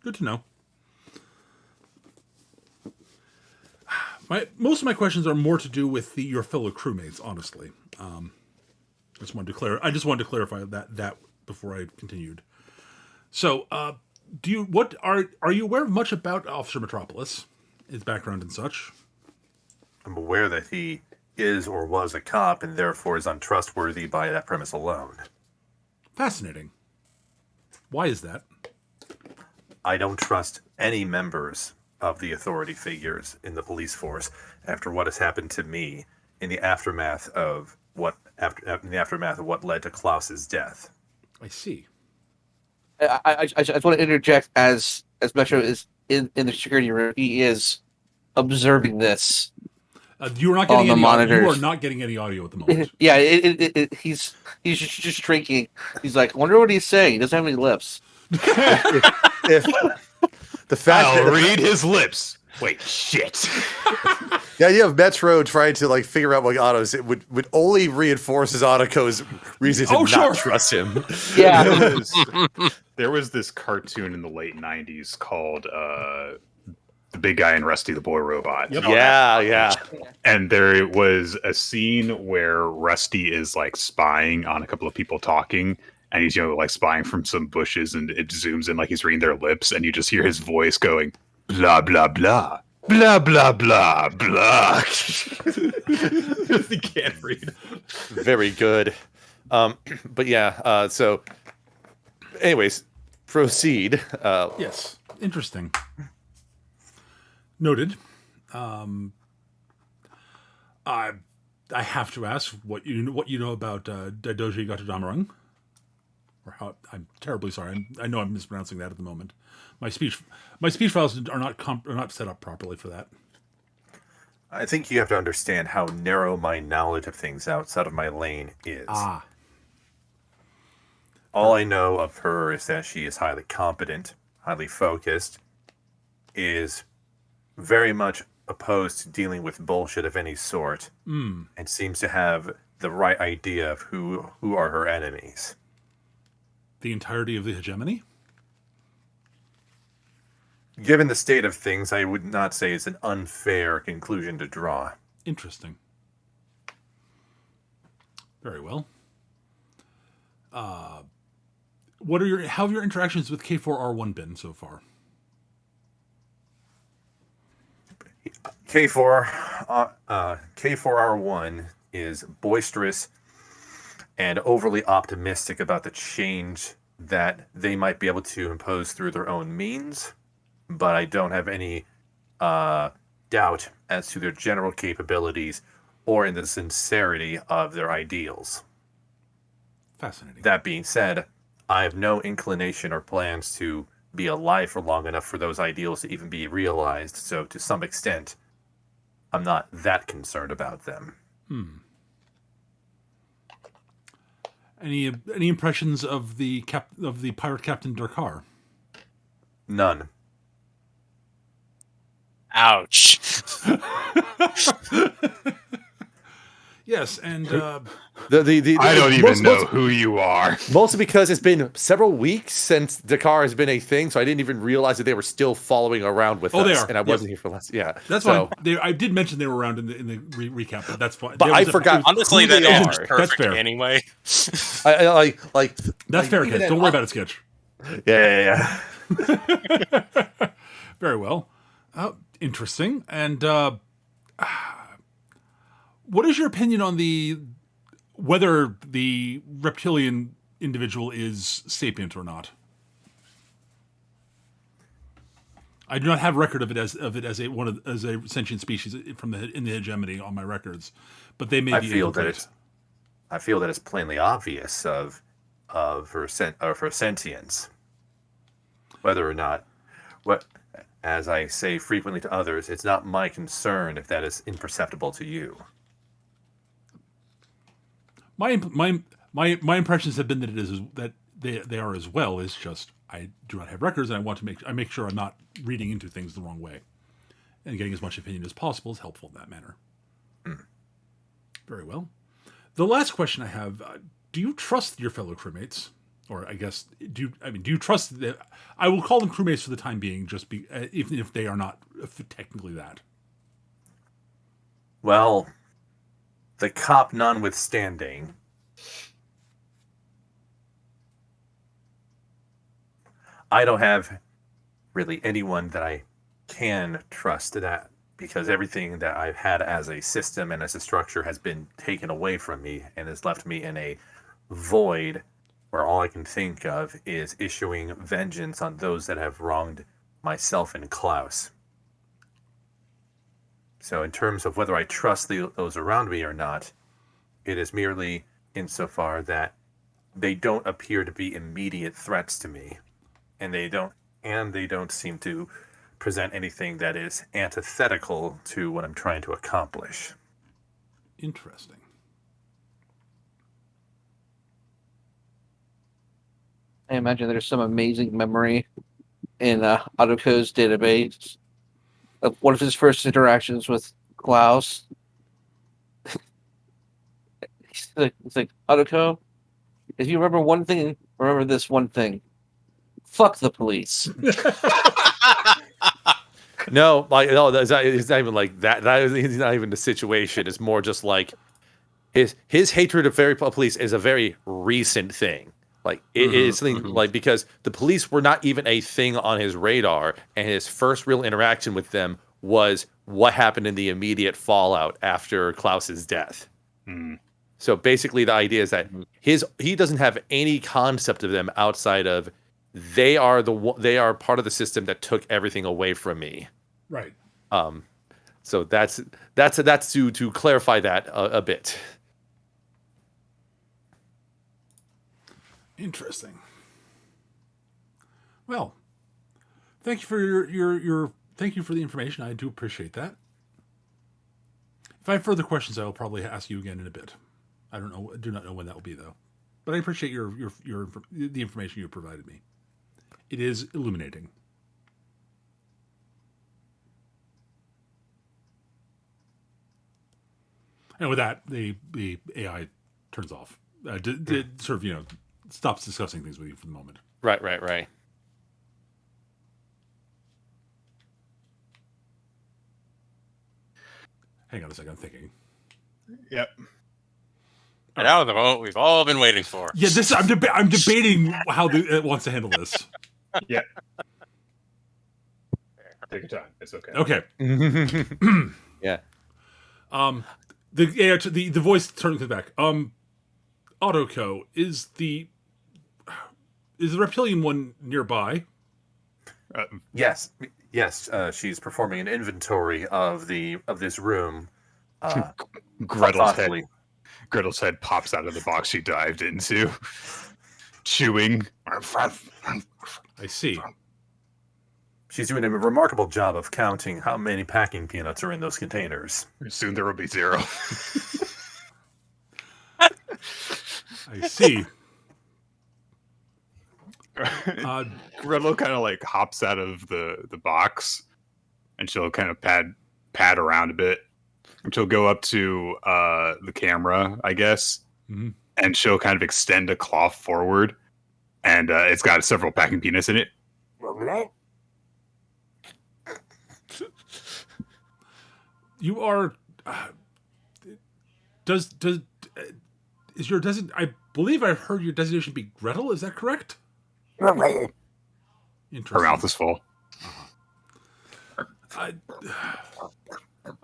Good to know. Most of my questions are more to do with your fellow crewmates, honestly. I just wanted to clarify that before I continued. So, are you aware of much about Officer Metropolis, his background and such? I'm aware that he is or was a cop and therefore is untrustworthy by that premise alone. Fascinating. Why is that? I don't trust any members of the authority figures in the police force after what has happened to me in the aftermath of what led to Klaus's death. I see. I just want to interject as Metro is in the security room. He is observing this. You are not getting on the any monitors. You are not getting any audio at the moment. Yeah, he's just drinking. He's like, I wonder what he's saying. He doesn't have any lips. If the fact I'll that read his lips. Wait, shit. the idea of Metro trying to figure out what Otto's it would only reinforces Otto's reason to not trust him. Yeah. There was this cartoon in the late 90s called The Big Guy and Rusty the Boy Robot. Yep. Yeah. And there was a scene where Rusty is spying on a couple of people talking, and he's spying from some bushes, and it zooms in he's reading their lips, and you just hear his voice going blah blah blah blah blah blah blah. He can't read. Very good. But yeah. So, anyways, proceed. Yes. Interesting. Noted. I have to ask what you know about Daidoji Gatodamarung. Or how I'm terribly sorry. I know I'm mispronouncing that at the moment. My speech files are not set up properly for that. I think you have to understand how narrow my knowledge of things outside of my lane is. All I know of her is that she is highly competent, highly focused, is very much opposed to dealing with bullshit of any sort, and seems to have the right idea of who are her enemies. The entirety of the hegemony? Given the state of things, I would not say it's an unfair conclusion to draw. Interesting. Very well. How have your interactions with K4R1 been so far? K4R1 is boisterous and overly optimistic about the change that they might be able to impose through their own means, but I don't have any doubt as to their general capabilities or in the sincerity of their ideals. Fascinating. That being said, I have no inclination or plans to be alive for long enough for those ideals to even be realized, so to some extent, I'm not that concerned about them. Any impressions of the pirate captain Darkar? None. Ouch. Yes, and I don't even know who you are. Mostly because it's been several weeks since Dakar has been a thing, so I didn't even realize that they were still following around with us. they are. And I wasn't here for last. Yeah, that's so, fine. I did mention they were around in the recap, but that's fine. But I forgot. Honestly, who that they is are. perfect That's fair. anyway. I That's fair, even Ken. Don't worry about it, Sketch. Yeah. Very well. Interesting. And what is your opinion on whether the reptilian individual is sapient or not? I do not have record of it as a sentient species in the hegemony on my records, but they may I be. feel that it's plainly obvious of her sentience. Whether or not, as I say frequently to others, it's not my concern if that is imperceptible to you. My impressions have been that it is that they are as well. It's just I do not have records, and I want to make sure I'm not reading into things the wrong way, and getting as much opinion as possible is helpful in that manner. Very well. The last question I have: do you trust your fellow crewmates, or I guess do you trust that? I will call them crewmates for the time being, even if they are not technically that. Well, the cop notwithstanding, I don't have really anyone that I can trust that, because everything that I've had as a system and as a structure has been taken away from me and has left me in a void where all I can think of is issuing vengeance on those that have wronged myself and Klaus. So in terms of whether I trust those around me or not, it is merely insofar that they don't appear to be immediate threats to me, and they don't seem to present anything that is antithetical to what I'm trying to accomplish. Interesting. I imagine there's some amazing memory in Autoco's database of one of his first interactions with Klaus. He's like, Autoco, if you remember one thing, remember this one thing. Fuck the police. no, it's not even like that. He's not even the situation. It's more just like his hatred of police is a very recent thing. Like it's something like, because the police were not even a thing on his radar, and his first real interaction with them was what happened in the immediate fallout after Klaus's death. So basically, the idea is that he doesn't have any concept of them outside of they are part of the system that took everything away from me. Right. So that's to clarify that a bit. Interesting. Well, thank you for thank you for the information. I do appreciate that. If I have further questions, I will probably ask you again in a bit. I do not know when that will be though. But I appreciate the information you provided me. It is illuminating. And with that, the AI turns off. Sort of, stops discussing things with you for the moment. Right. Hang on a second, I'm thinking. Yep. And now the moment we've all been waiting for. Yeah, I'm debating how it wants to handle this. Yeah. Take your time. It's okay. Okay. Yeah. The voice turns back. Autoco, is the reptilian one nearby? Yes. She's performing an inventory of this room. Gretel's head pops out of the box she dived into, chewing. I see. She's doing a remarkable job of counting how many packing peanuts are in those containers. Soon there will be 0. I see. Gretel kind of like hops out of the box, and she'll kind of pad around a bit. And she'll go up to the camera, I guess, and she'll kind of extend a cloth forward, and it's got several packing peanuts in it. You are. Is your I believe I've heard your designation be Gretel. Is that correct? Interesting. Her mouth is full.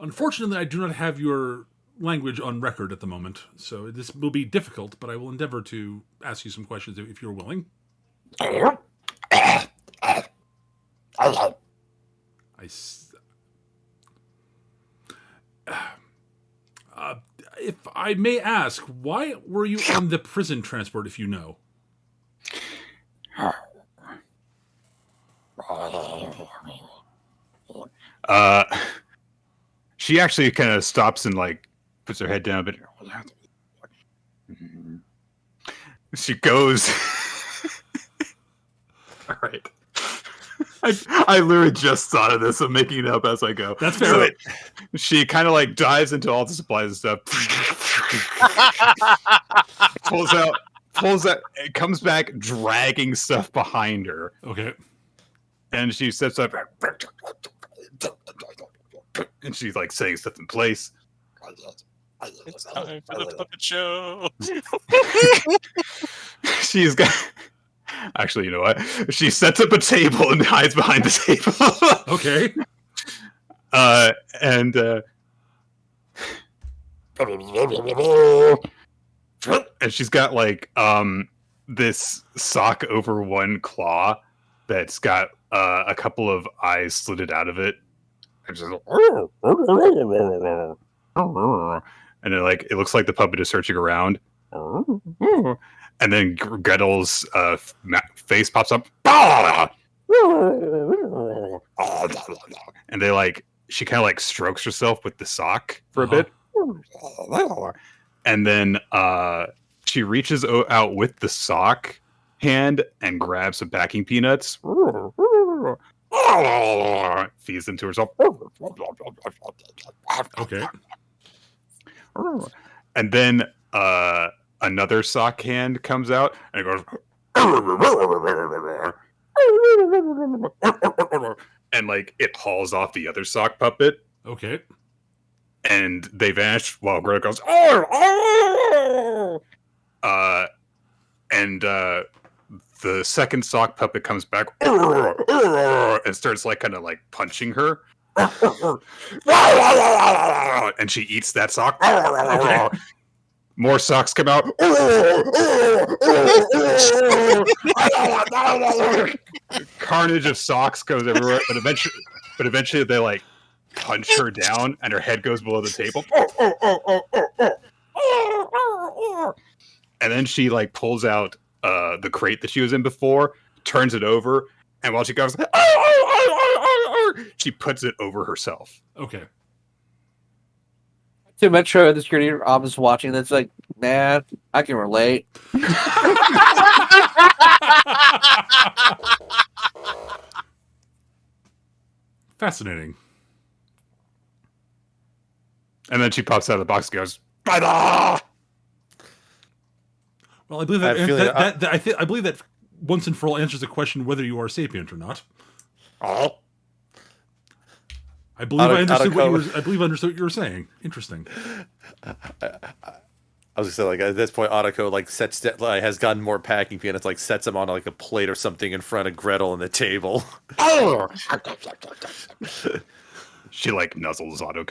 Unfortunately, I do not have your language on record at the moment, so this will be difficult, but I will endeavor to ask you some questions if you're willing. If I may ask, why were you on the prison transport, if you know? She actually kind of stops and like puts her head down a bit. She goes. All right. I literally just thought of this. I'm making it up as I go. That's fair. So she kind of like dives into all the supplies and stuff. pulls out. It comes back dragging stuff behind her. Okay. And she steps up. And she's like setting stuff in place. It's time for the puppet show. She's got. Actually, you know what? She sets up a table and hides behind the table. Okay. And she's got like this sock over one claw that's got a couple of eyes slitted out of it. And just and then like it looks like the puppet is searching around. And then Gretel's face pops up. And they like she kind of like strokes herself with the sock for a bit. And then she reaches out with the sock hand and grabs some packing peanuts. Feeds them to herself. Okay. And then another sock hand comes out and it goes and like it hauls off the other sock puppet. Okay. And they vanish while Greta goes and the second sock puppet comes back and starts like kind of like punching her. And she eats that sock. Okay. More socks come out. Carnage of socks goes everywhere, but eventually they like punch her down, and her head goes below the table. And then she like pulls out the crate that she was in before, turns it over, and while she goes, she puts it over herself. Okay. To Metro, the security office watching that's like, nah, I can relate. Fascinating. And then she pops out of the box and goes, Bye-da! Well, I believe I believe that once and for all answers the question whether you are sapient or not. Oh. I believe I understood what you were saying. Interesting. I was gonna say, like at this point, Otto like has gotten more packing peanuts, like sets them on like a plate or something in front of Gretel on the table. She like nuzzles Otto.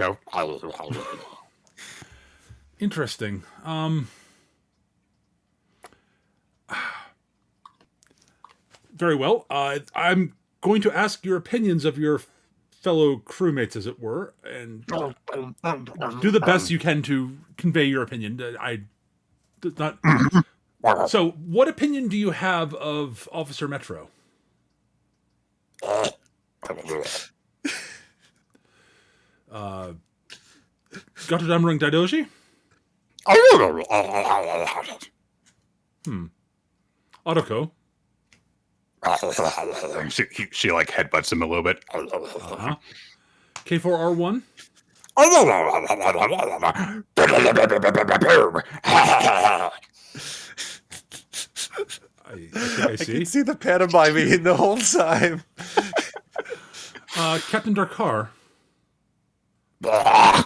Interesting. Very well. I'm going to ask your opinions of your fellow crewmates, as it were, and do the best you can to convey your opinion. So, what opinion do you have of Officer Metro? Gotterdammerung Daidoji? Otoko? She like headbutts him a little bit. Uh-huh. K4R1. I think I see. can see the pantomiming the whole time. Captain Darkar. A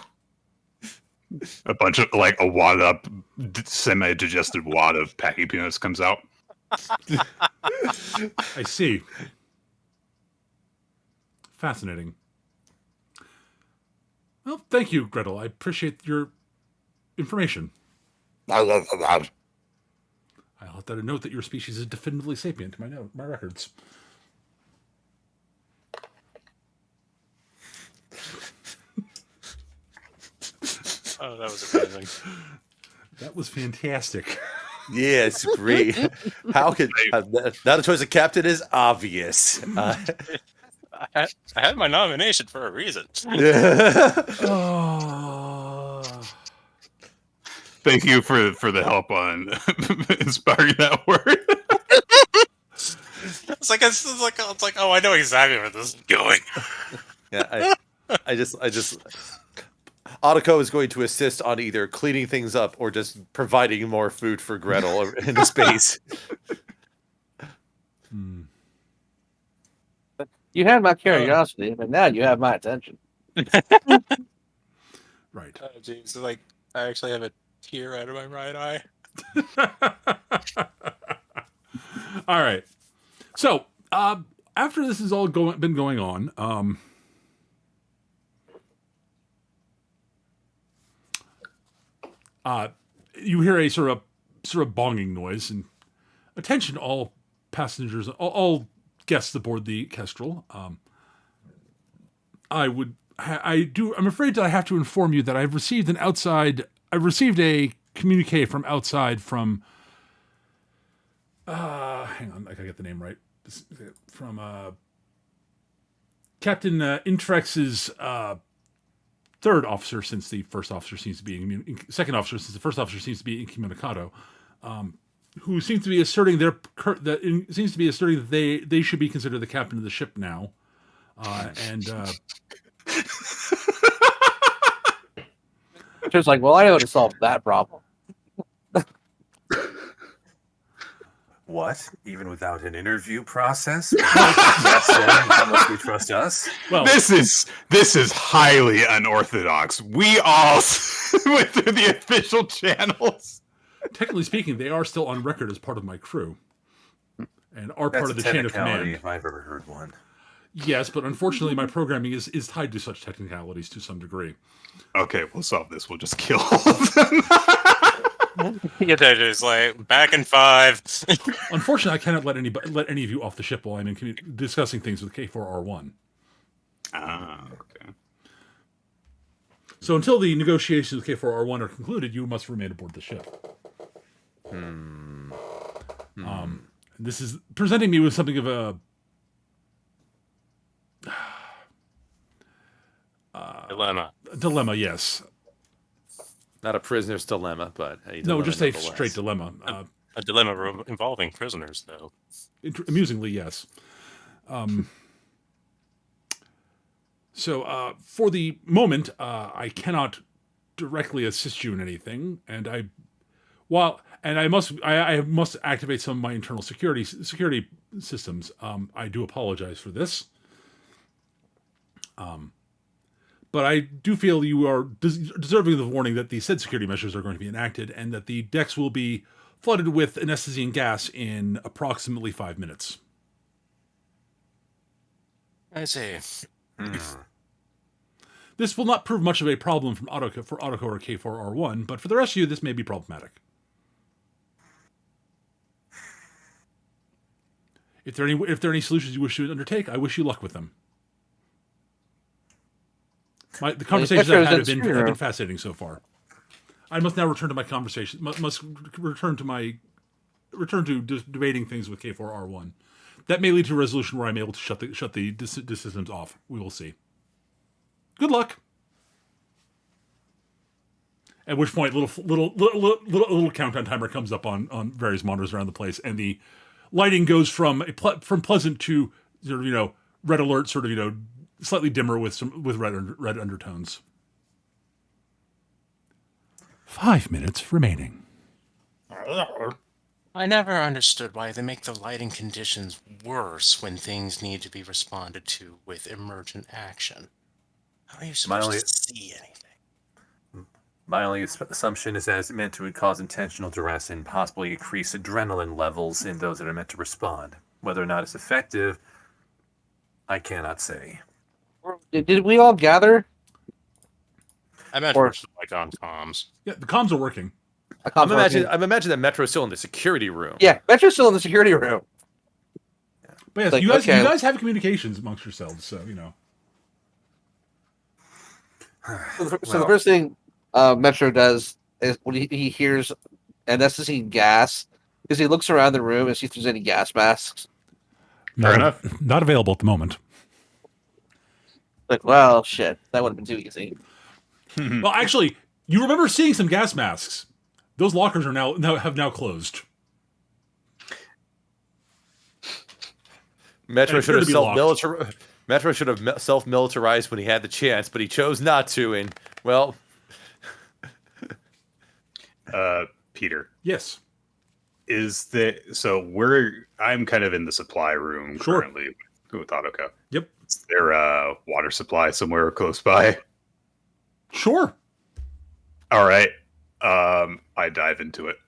bunch of like a wad up, semi-digested wad of packing peanuts comes out. I see. Fascinating. Well, thank you, Gretel. I appreciate your information. I'll let that a note that your species is definitively sapient to my records. Oh, that was amazing. That was fantastic. Yeah, it's great. How could now the choice of captain is obvious. I had my nomination for a reason. Oh. Thank you for the help on inspiring that word. It's like, oh, I know exactly where this is going. Yeah, I just Otako is going to assist on either cleaning things up or just providing more food for Gretel in the space. You had my curiosity, but now you have my attention. Right. Oh, geez. So, like, I actually have a tear out of my right eye. All right. So, after this has all been going on, you hear a sort of bonging noise, and attention, all passengers, all guests aboard the Kestrel. I'm afraid that I have to inform you that I've received a communique from outside from. Hang on, I gotta get the name right. From Captain Intrex's third officer, since the first officer seems to be second officer, since the first officer seems to be incommunicado, who seems to be asserting that they should be considered the captain of the ship now, and. Just like, well, I know how to solve that problem. What? Even without an interview process? Yes, then, how much we trust us? Well, This is highly unorthodox. We all went through the official channels. technically speaking, they are still on record as part of my crew, and are part That's of a the chain of technicality command. if I've ever heard one. Yes, but unfortunately, my programming is tied to such technicalities to some degree. Okay, we'll solve this. We'll just kill all of them. Yeah, they're just like back in 5. Unfortunately, I cannot let any of you off the ship while I'm discussing things with K4R1. Okay. So until the negotiations with K4R1 are concluded, you must remain aboard the ship. This is presenting me with something of a dilemma. Yes, Not a prisoner's dilemma, but a no, dilemma just a nonetheless. straight dilemma. A dilemma involving prisoners, though. Amusingly, yes. So for the moment, I cannot directly assist you in anything, and I must activate some of my internal security systems. I do apologize for this. But I do feel you are deserving of the warning that the said security measures are going to be enacted, and that the decks will be flooded with anesthetizing gas in approximately 5 minutes. I see. This will not prove much of a problem for Otako or K4R1, but for the rest of you, this may be problematic. If there are any solutions you wish to undertake, I wish you luck with them. The conversations I've had have been fascinating so far. I must now return to my conversation. Must return to debating things with K4R1. That may lead to a resolution where I'm able to shut the systems off. We will see. Good luck. At which point, little countdown timer comes up on various monitors around the place, and the lighting goes from from pleasant to sort of red alert, sort of slightly dimmer with red undertones. 5 minutes remaining. I never understood why they make the lighting conditions worse when things need to be responded to with emergent action. How are you supposed to see anything? My only assumption is that it's meant to cause intentional duress and possibly increase adrenaline levels in those that are meant to respond. Whether or not it's effective, I cannot say. Did we all gather? I imagine we're still like on comms. Yeah, the comms are working. I'm imagining that Metro's still in the security room. Yeah, Metro's still in the security room. But yes, you guys have communications amongst yourselves, so So the first thing Metro does is when he hears anesthesia gas, because he looks around the room and sees if there's any gas masks. Fair enough. Not available at the moment. Like, well, shit, that would have been too easy. Well, actually, you remember seeing some gas masks. Those lockers are have now closed. Metro should have self-militarized when he had the chance, but he chose not to. And well, Peter. Yes. I'm kind of in the supply room currently with Autoco. Yep. Is there a water supply somewhere close by? Sure. All right. I dive into it.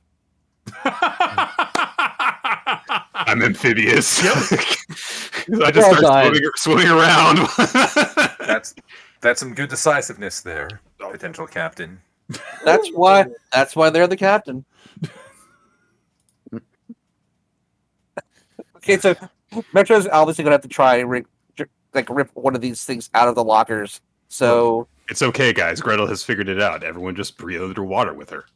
I'm amphibious. Yep. I just start swimming around. That's some good decisiveness there, potential captain. That's why they're the captain. Okay, so Metro's obviously gonna have to try and rip one of these things out of the lockers. So it's okay, guys. Gretel has figured it out. Everyone just breathe underwater with her.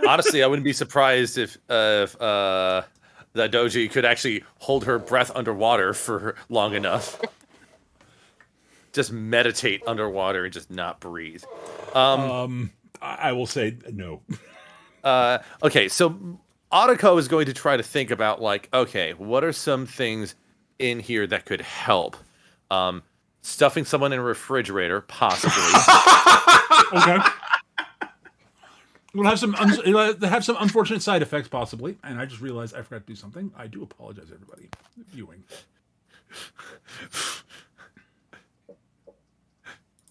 Honestly, I wouldn't be surprised if the Doji could actually hold her breath underwater for long enough. Just meditate underwater and just not breathe. I will say no. Okay, so Autoco is going to try to think about okay, what are some things in here that could help? Stuffing someone in a refrigerator, possibly. Okay. We'll have some unfortunate side effects, possibly. And I just realized I forgot to do something. I do apologize, everybody. Viewing.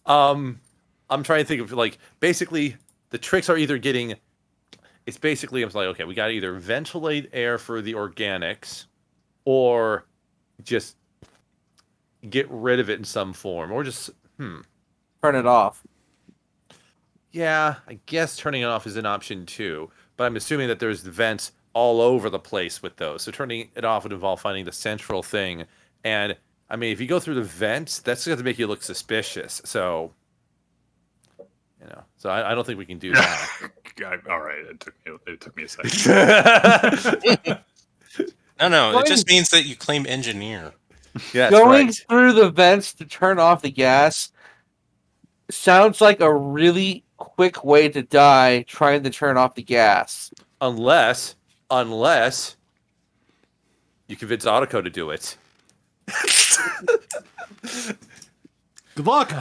I'm trying to think of basically the tricks are either getting. It's basically I'm okay, we got to either ventilate air for the organics, or just get rid of it in some form, or just turn it off. Yeah, I guess turning it off is an option too, but I'm assuming that there's vents all over the place with those. So turning it off would involve finding the central thing. And I mean, if you go through the vents, that's going to make you look suspicious. So, so I don't think we can do that. All right, it took me a second. No, it just means that you claim engineer. Yeah, going through the vents to turn off the gas sounds like a really quick way to die trying to turn off the gas. Unless you convince Autoco to do it. Good luck.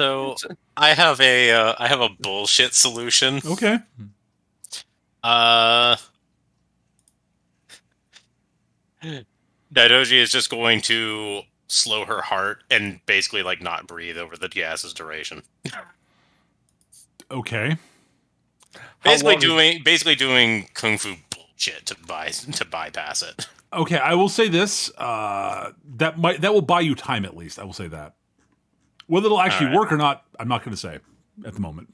So I have a bullshit solution. Okay. Daidoji is just going to slow her heart and basically not breathe over the gas's duration. Okay. Basically doing kung fu bullshit to bypass it. Okay, I will say this. That will buy you time at least. I will say that. Whether it'll actually work or not, I'm not going to say at the moment.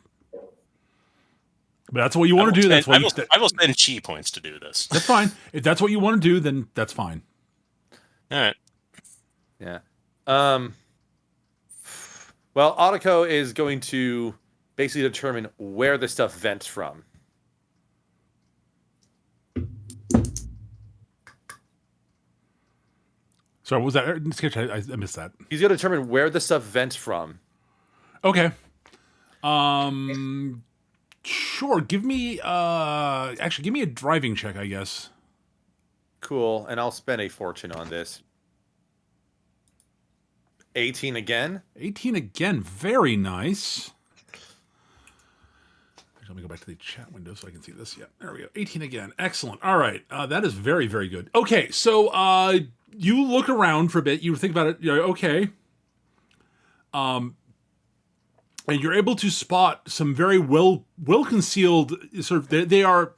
But that's what you want to do. I will spend chi points to do this. That's fine. If that's what you want to do, then that's fine. All right. Yeah. Well, Autoco is going to basically determine where the stuff vents from. Sorry, what was that? I missed that. He's going to determine where the stuff vents from. Okay. Sure. Give me give me a driving check, I guess. Cool, and I'll spend a fortune on this. 18 again. 18 again. Very nice. Let me go back to the chat window so I can see this. Yeah, there we go. 18 again. Excellent. All right. That is very, very good. Okay, so you look around for a bit. You think about it. You're like, okay. And you're able to spot some very well concealed sort of. They are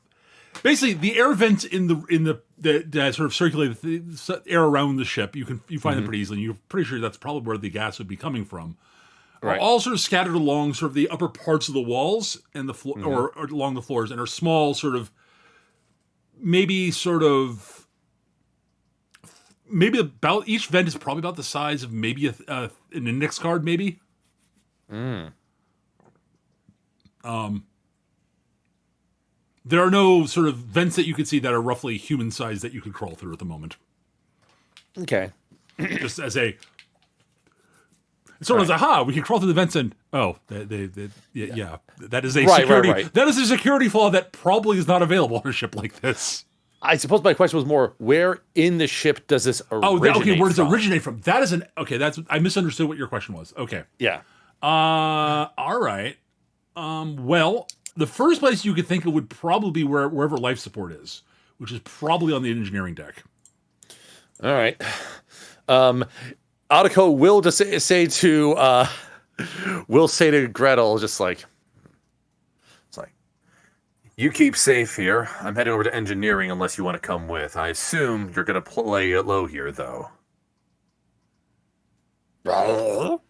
basically the air vents in the that sort of circulate the air around the ship. You find them pretty easily. And you're pretty sure that's probably where the gas would be coming from. Right. Are all sort of scattered along sort of the upper parts of the walls and the floor, or along the floors, and are small maybe about each vent is probably about the size of maybe an index card, maybe. There are no sort of vents that you could see that are roughly human size that you could crawl through at the moment. Okay. Just as a sort of aha, we can crawl through the vents and yeah, that is a security. Right. That is a security flaw that probably is not available on a ship like this. I suppose my question was more, where in the ship does this originate where does it from? originate from? That is I misunderstood what your question was. Okay. Yeah. All right. Well, the first place you could think of would probably be wherever life support is, which is probably on the engineering deck. All right. Otto will just say to Gretel, just like, It's like, you keep safe here. I'm heading over to engineering unless you want to come with. I assume you're going to play it low here, though. Hang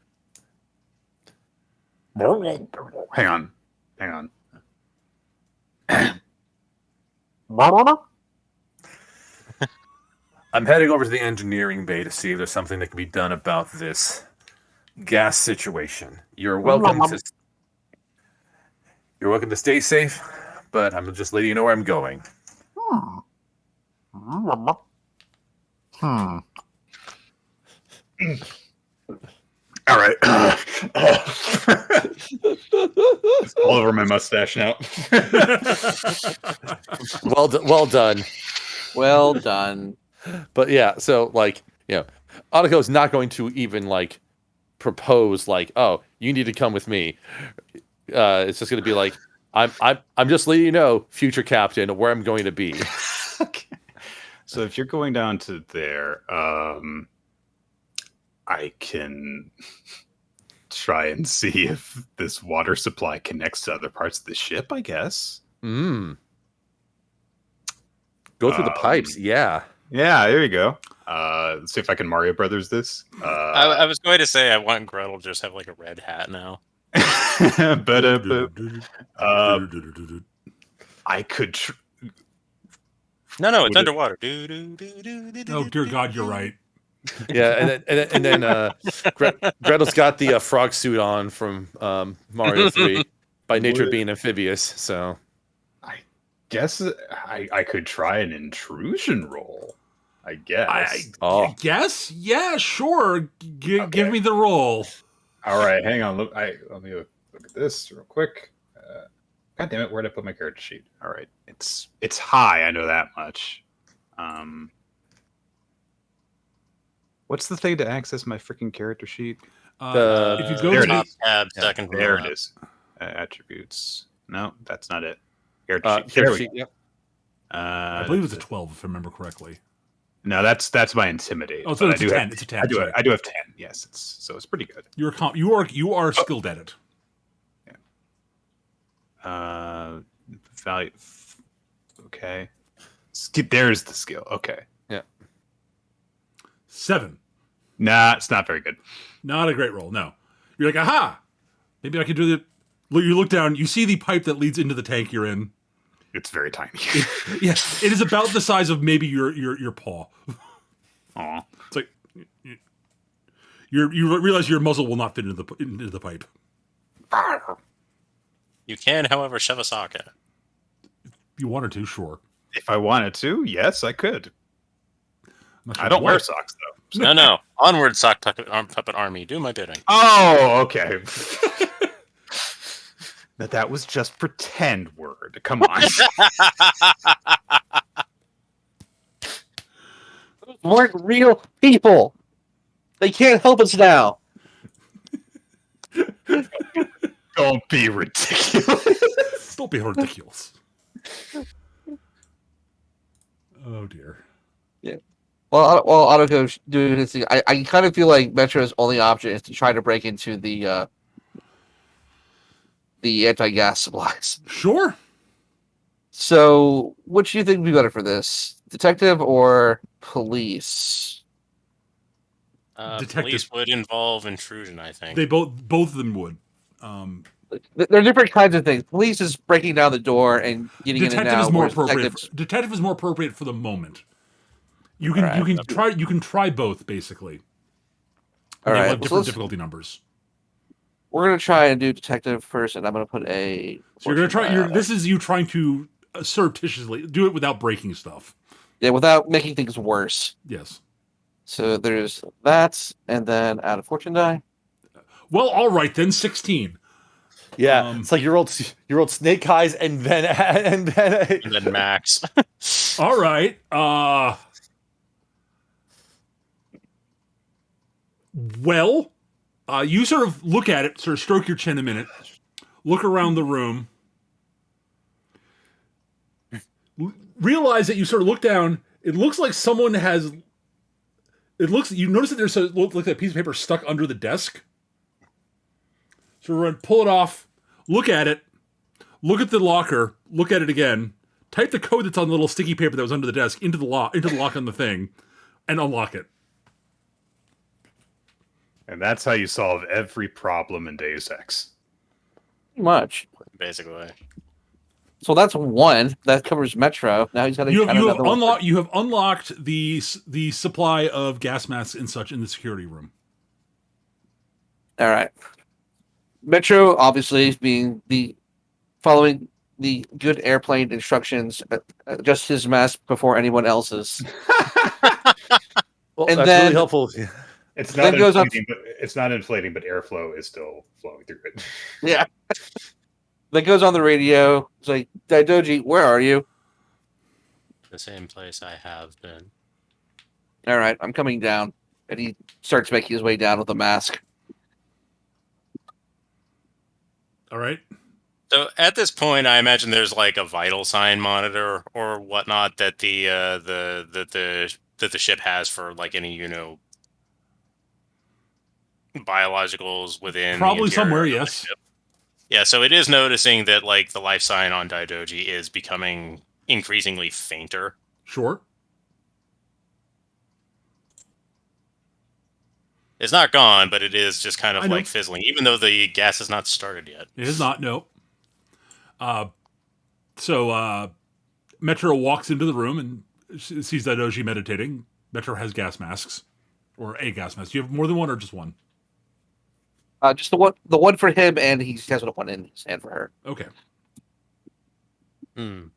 on. I'm heading over to the engineering bay to see if there's something that can be done about this gas situation. You're welcome to stay safe, but I'm just letting you know where I'm going. All right. It's all over my mustache now. well done. Well done. But yeah, so Otto's not going to even propose oh, you need to come with me. It's just going to be like, I'm just letting you know, future captain, where I'm going to be. Okay. So if you're going down to there, I can try and see if this water supply connects to other parts of the ship, I guess. Go through the pipes, yeah. Yeah, there you go. Let's see if I can Mario Brothers this. I was going to say I want Gretel to just have a red hat now. But I could. No, it's underwater. Oh dear God, you're right. Yeah, and then Gretel's got the frog suit on from Mario 3 by nature being amphibious. So I guess I could try an intrusion roll. I guess. I guess, yeah, sure. Give me the roll. All right, hang on. Let me look at this real quick. God damn it! Where'd I put my character sheet? All right, it's high. I know that much. What's the thing to access my freaking character sheet? If you go there to it is. Tab, second There from it the is. Attributes. No, that's not it. Character sheet. character There we sheet, go. yep. I believe it's a 12, if I remember correctly. No, that's my intimidate. Oh, so but it's a 10. It's a 10. I do have 10. Yes, it's pretty good. You are skilled at it. Value. Okay. There's the skill. Okay. Yeah. 7. Nah, it's not very good. Not a great roll. No. You're like, aha! Maybe I can do the. You look down. You see the pipe that leads into the tank you're in. It's very tiny. Yes, it is about the size of maybe your paw. Aw. It's like you realize your muzzle will not fit into the pipe. You can, however, shove a sock in it. If you wanted to, sure. If I wanted to, yes, I could. I'm not sure I don't why. wear socks though. No. Onward, sock puppet army. Do my bidding. Oh, okay. That was just pretend word. Come on. Weren't real people. They can't help us now. Don't be ridiculous. Don't be ridiculous. Oh dear. Well, Autoco's doing his thing. I kind of feel like Metro's only option is to try to break into the anti-gas supplies. Sure. So, which do you think would be better for this? Detective or police? Detective. Police would involve intrusion, I think. They both of them would. They're different kinds of things. Police is breaking down the door and getting in and Detective out. is more whereas appropriate. detectives- Detective is more appropriate for the moment. You can try both basically. All They right, have so different difficulty numbers. we're gonna try and do detective first, and I'm gonna put a. So you're gonna try. This is you trying to surreptitiously do it without breaking stuff. Yeah, without making things worse. Yes. So there's that, and then add a fortune die. Well, all right then. 16. Yeah, it's like your old snake eyes, and then And then Max. All right. Well, you sort of look at it, sort of stroke your chin a minute, look around the room, realize that you sort of look down. It looks like someone has. You notice that there's like a piece of paper stuck under the desk. So we're going to pull it off, look at it, look at the locker, look at it again, type the code that's on the little sticky paper that was under the desk into the lock on the thing, and unlock it. And that's how you solve every problem in Deus Ex. Pretty much. Basically. So that's one that covers Metro. Now he's got to. You have unlocked the supply of gas masks and such in the security room. All right. Metro, obviously, being following the good airplane instructions, adjust his mask before anyone else's. well, And that's then- really helpful. It's Then not goes up- inflating, but airflow is still flowing through it. Yeah. That goes on the radio. It's like, Daidoji, where are you? The same place I have been. All right, I'm coming down. And he starts making his way down with a mask. All right. So at this point, I imagine there's like a vital sign monitor or whatnot that the ship has for like any biologicals within Probably the interior somewhere, of the yes. ship. Yeah, so it is noticing that like the life sign on Daidoji is becoming increasingly fainter. Sure. It's not gone, but it is just kind of I know. like fizzling, even though the gas has not started yet. It is not, no. So Metro walks into the room and sees Daidoji meditating. Metro has gas masks. Or a gas mask. Do you have more than one or just one? Just the one for him, and he has one in his hand for her. Okay. Well,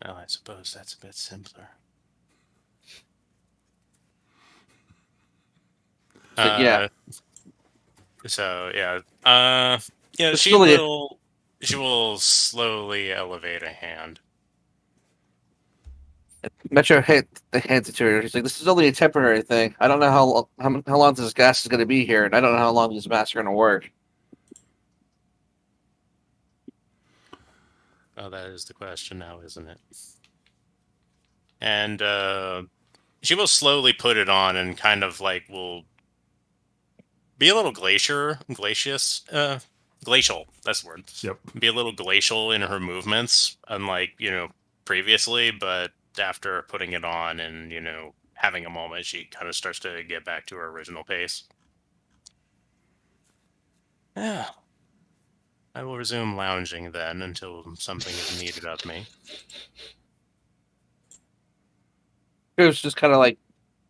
I suppose that's a bit simpler. Yeah. So yeah. It's She really- will slowly elevate a hand. Metro hands it to her. He's like, "This is only a temporary thing. I don't know how long this gas is going to be here, and I don't know how long these masks are going to work." Oh, that is the question now, isn't it? And she will slowly put it on and kind of like will be a little glacial. That's the word. Yep. Be a little glacial in her movements, unlike previously. But after putting it on and having a moment, she kind of starts to get back to her original pace. Yeah. I will resume lounging then until something is needed of me. Cruz just kind of like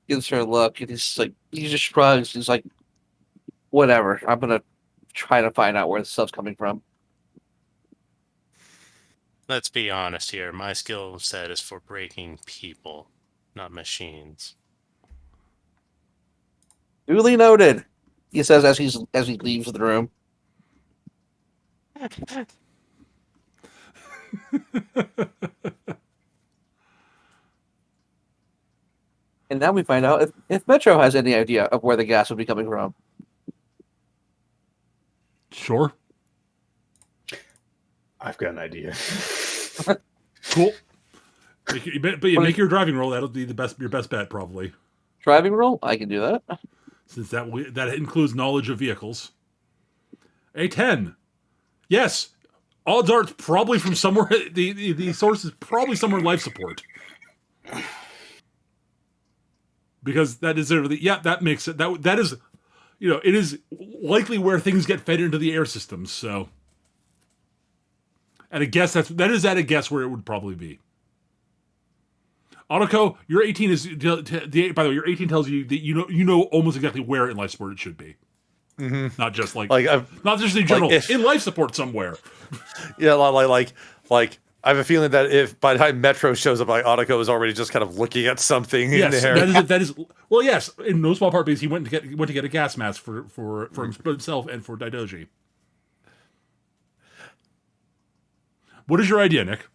gives her a look, and he just shrugs. He's like, "Whatever. I'm gonna try to find out where the stuff's coming from." Let's be honest here. My skill set is for breaking people, not machines. Duly noted. He says as he leaves the room. And now we find out if Metro has any idea of where the gas would be coming from. Sure. I've got an idea. Cool. But you make your driving roll. That'll be your best bet, probably. Driving roll? I can do that. Since that includes knowledge of vehicles. A 10. Yes. Odds are it's probably from somewhere. The source is probably somewhere in life support. Because that is that makes it that is, it is likely where things get fed into the air systems. So, at a guess, that is at a guess where it would probably be. Autoco, your 18 is by the way, your 18 tells you that you know almost exactly where in life support it should be. Mm-hmm. Not just not just in general, in life support somewhere. Yeah, like I have a feeling that if by the time Metro shows up, like Autoco is already just kind of looking at something in there. That is well, yes, in no small part because he went to get a gas mask for himself and for Daidoji. What is your idea, Nick?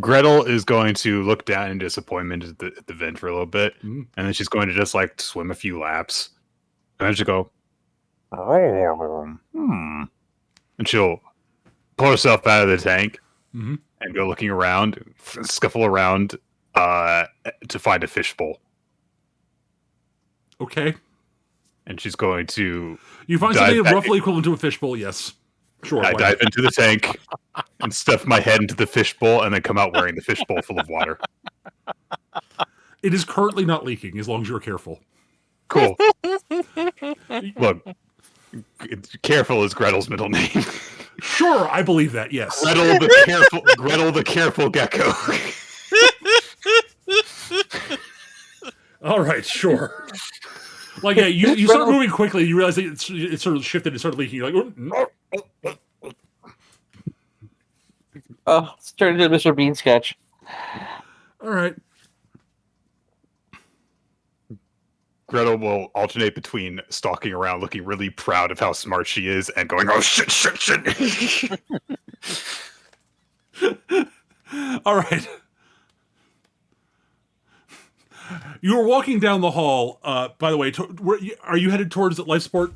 Gretel is going to look down in disappointment at the vent for a little bit, and then she's going to just swim a few laps, and then she'll go, and she'll pull herself out of the tank and go looking around, scuffle around to find a fishbowl. Okay. And she's going to... You find something roughly equivalent to a fishbowl, yes. Sure. I dive into the tank and stuff my head into the fishbowl and then come out wearing the fishbowl full of water. It is currently not leaking, as long as you're careful. Cool. Look, careful is Gretel's middle name. Sure, I believe that, yes. Gretel the careful gecko. All right, sure. Like, yeah, you start moving quickly, you realize that it's sort of shifted and started leaking. You're like, oh. Oh, it's turned into a Mr. Bean sketch. All right. Gretel will alternate between stalking around, looking really proud of how smart she is, and going, oh, shit. All right. You were walking down the hall. By the way, are you headed towards life support?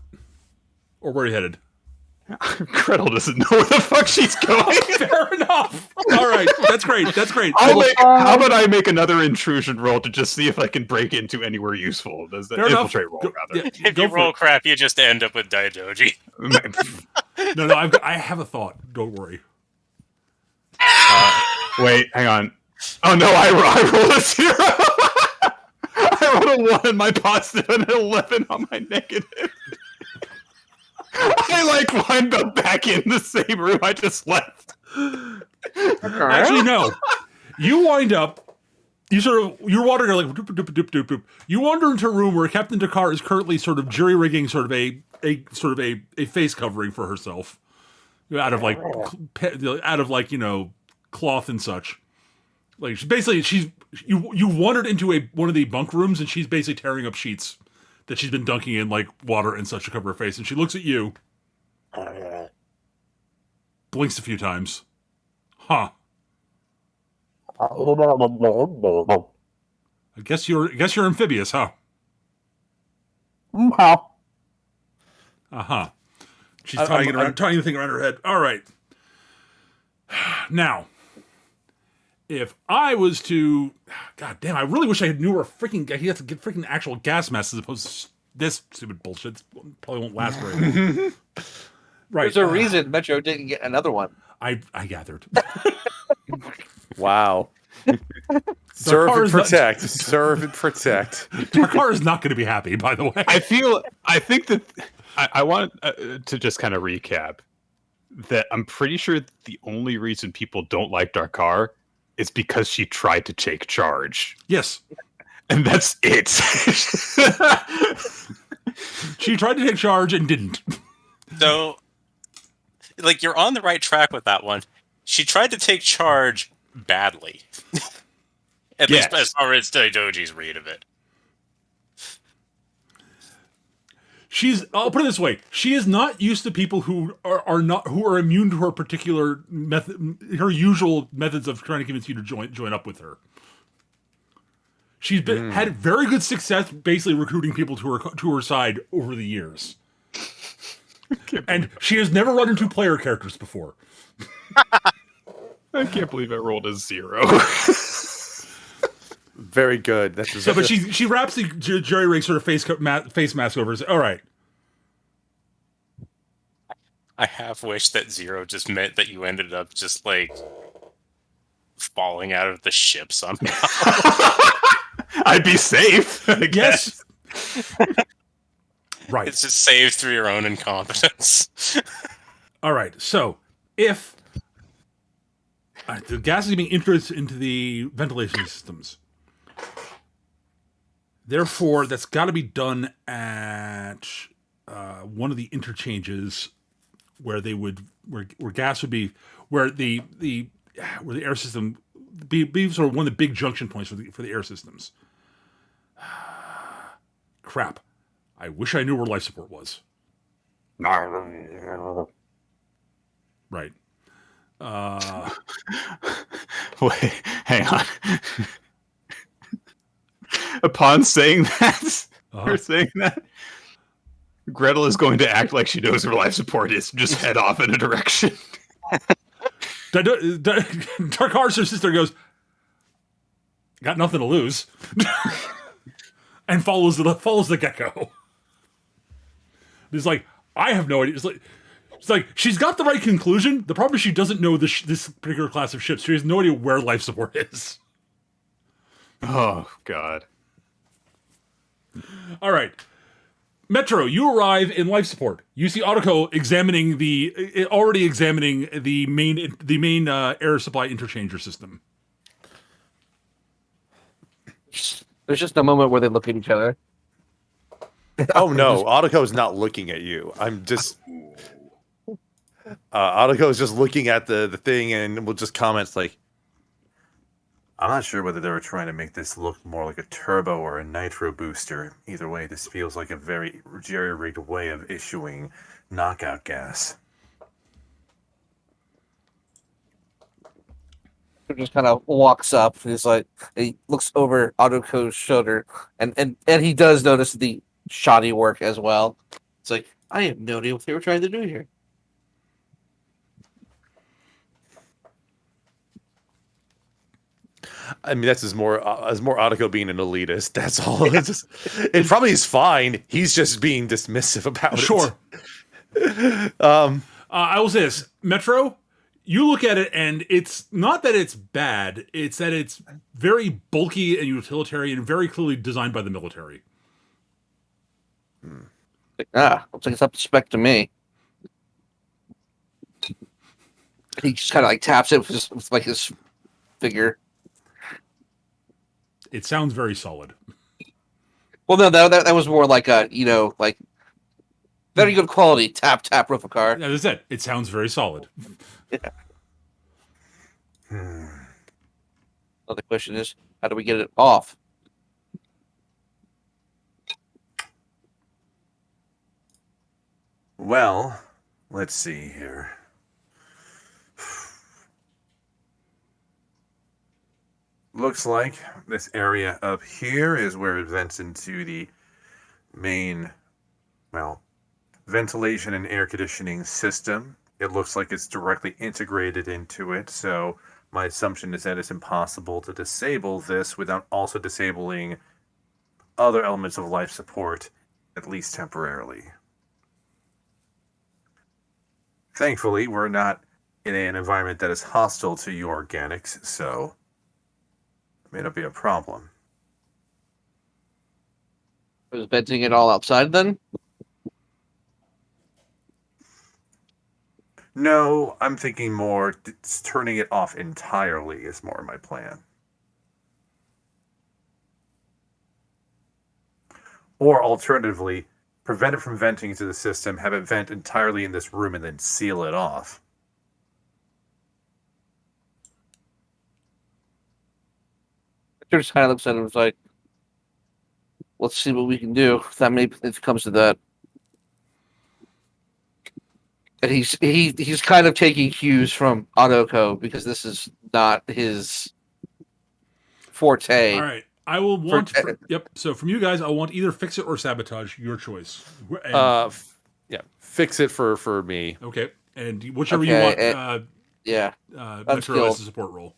Or where are you headed? Gretel doesn't know where the fuck she's going. Fair enough. All right. That's great. How about I make another intrusion roll to just see if I can break into anywhere useful? Does that infiltrate roll, rather? Yeah, if you roll crap, you just end up with Daidoji. No, I have a thought. Don't worry. Wait, hang on. Oh no, I rolled a 0. I rolled a 1 on my positive and an 11 on my negative. I wind up back in the same room I just left. Actually, no. You wind up. You're wandering like doop, doop, doop, doop, doop. You wander into a room where Captain Dakar is currently sort of jury rigging a face covering for herself out of cloth and such. Like you wandered into one of the bunk rooms and she's basically tearing up sheets that she's been dunking in water and such to cover her face, and she looks at you, blinks a few times. Huh. I guess you're amphibious, huh? Uh-huh. She's tying the thing around her head. All right. Now, if I was to... God damn, I really wish I knew where he has to get freaking actual gas masks as opposed to this stupid bullshit. It probably won't last very long. Right. There's a reason Metro didn't get another one. I gathered. Wow. Serve and protect. Serve and protect. Dakar is not going to be happy, by the way. I think that I want to just kind of recap that I'm pretty sure the only reason people don't like Dakar is because she tried to take charge. Yes. And that's it. She tried to take charge and didn't. So, you're on the right track with that one. She tried to take charge badly. At least as far as Daidoji's read of it. I'll put it this way: she is not used to people who are immune to her particular method, her usual methods of trying to convince you to join up with her. She's had very good success, basically recruiting people to her side over the years, and she has never run into player characters before. I can't believe I rolled a 0. Very good. That's So, but she wraps the jerry rig sort of face mask over and says, "All right." I half wish that 0 just meant that you ended up just like falling out of the ship somehow. I'd be safe. I guess. Yes. Right. It's just saved through your own incompetence. All right. So if the gas is being introduced into the ventilation systems, therefore that's got to be done at one of the interchanges where gas would be, where the air system be sort of one of the big junction points for the air systems. Crap. I wish I knew where life support was. Right. Wait, hang on. Upon saying that, or saying that, Gretel is going to act like she knows where life support is. Just head off in a direction. Darkar's her sister goes, got nothing to lose, and follows the gecko. It's like, I have no idea. It's like she's got the right conclusion. The problem is she doesn't know this particular class of ships. She has no idea where life support is. Oh God! All right, Metro. You arrive in life support. You see Autoco already examining the main air supply interchanger system. There's just a moment where they look at each other. Oh no, Autoco is not looking at you. I'm just Autoco is just looking at the thing and will just comment like, I'm not sure whether they were trying to make this look more like a turbo or a nitro booster. Either way, this feels like a very jerry-rigged way of issuing knockout gas. He just kind of walks up. He's like, he looks over Autoco's shoulder, and he does notice the shoddy work as well. It's like, I have no idea what they were trying to do here. I mean, that's as more Autoco being an elitist. That's all. It's just, it probably is fine. He's just being dismissive about Sure. it. I will say this, Metro. You look at it, and it's not that it's bad. It's that it's very bulky and utilitarian, and very clearly designed by the military. Looks like it's up to spec to me. He just kind of like taps it with like his finger. It sounds very solid. Well, no, that was more like a, like very good quality tap roof of car. As I said, it sounds very solid. Yeah. Another question is, how do we get it off? Well, let's see here. Looks like this area up here is where it vents into the main, ventilation and air conditioning system. It looks like it's directly integrated into it, so my assumption is that it's impossible to disable this without also disabling other elements of life support, at least temporarily. Thankfully, we're not in an environment that is hostile to you organics, so it may not be a problem. Was venting it all outside then? No, I'm thinking more turning it off entirely is more my plan. Or alternatively, prevent it from venting into the system, have it vent entirely in this room, and then seal it off. Victor just kind of looks at him and was like, let's see what we can do if it comes to that. And he's kind of taking cues from Otoko because this is not his forte. All right. I will want. Yep. So from you guys, I want either fix it or sabotage. Your choice. And, Yeah, fix it for me. okay. And whichever you want. Yeah. Metro as a support roll.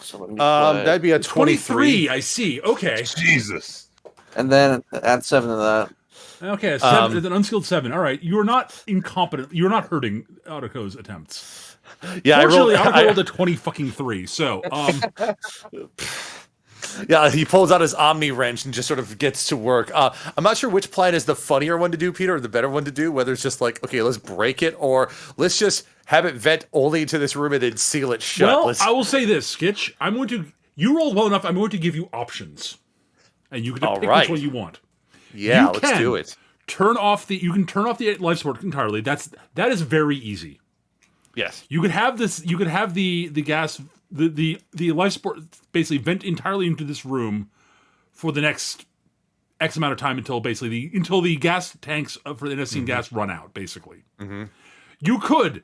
So let me That'd be a 23. I see. Okay. Jesus. and then add 7 to that. Okay. A 7, it's an unskilled 7. All right. You are not incompetent. You're not hurting Autoko's attempts. Yeah, Fortunately, Autoko rolled a 23. So, yeah, he pulls out his Omni wrench and just sort of gets to work. I'm not sure which plan is the funnier one to do, Peter, or the better one to do. Whether it's just like, okay, let's break it, or let's just have it vent only into this room and then seal it shut. well, I will say this, Skitch. You rolled well enough. I'm going to give you options, and you can pick which one you want. Yeah, You let's do it. You can turn off the life support entirely. That is very easy. Yes. You could have this. You could have the gas, the life support basically vent entirely into this room for the next X amount of time until the gas tanks for the NSC gas run out. Basically, you could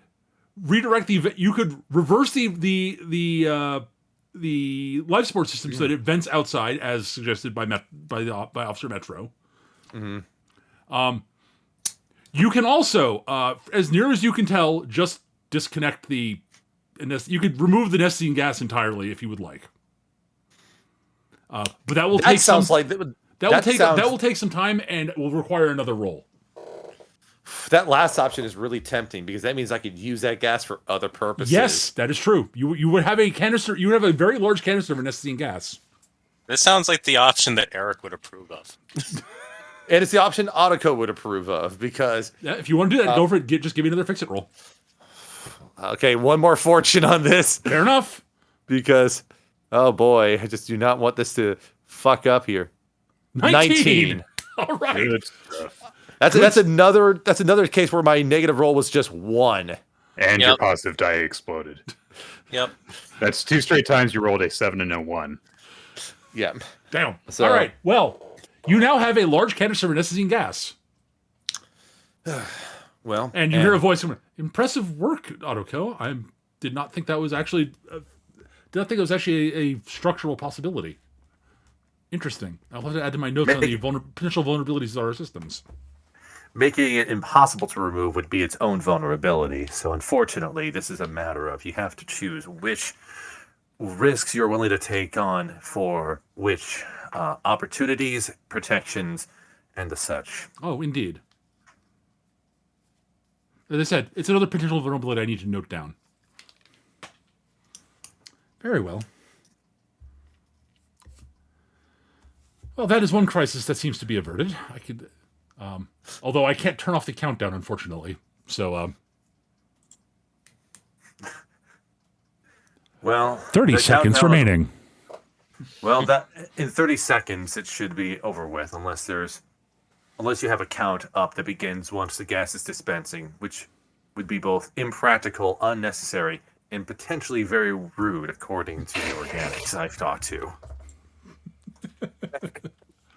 redirect you could reverse the life support system so that it vents outside as suggested by Officer Metro. You can also, as near as you can tell, just disconnect you could remove the nesting gas entirely if you would like. But that will take some. That will take some time and will require another roll. That last option is really tempting because that means I could use that gas for other purposes. Yes, that is true. You would have a canister. You would have a very large canister of nesting gas. This sounds like the option that Eric would approve of. And it's the option Otoko would approve of because... Yeah, if you want to do that, go for it. Just give me another fix-it roll. Okay, one more fortune on this. Fair enough. Because, oh boy, I just do not want this to fuck up here. 19. All right. Good stuff. That's another case where my negative roll was just 1. And your positive die exploded. Yep. That's 2 straight times you rolled a 7 and a 1. Yeah. Damn. So, all right. Well, you now have a large canister of nesting gas. Well, and you hear a voice from impressive work, Otoko. I did not think that was actually a structural possibility. Interesting. I'll have to add to my notes on the potential vulnerabilities of our systems. Making it impossible to remove would be its own vulnerability. So unfortunately, this is a matter of you have to choose which risks you're willing to take on for which opportunities, protections, and the such. Oh, indeed. As I said, it's another potential vulnerability I need to note down. Very well. Well, that is one crisis that seems to be averted. I could, although I can't turn off the countdown, unfortunately. So, well, 30 seconds remaining. Well, that in 30 seconds it should be over with, unless you have a count up that begins once the gas is dispensing, which would be both impractical, unnecessary, and potentially very rude, according to the organics I've talked to.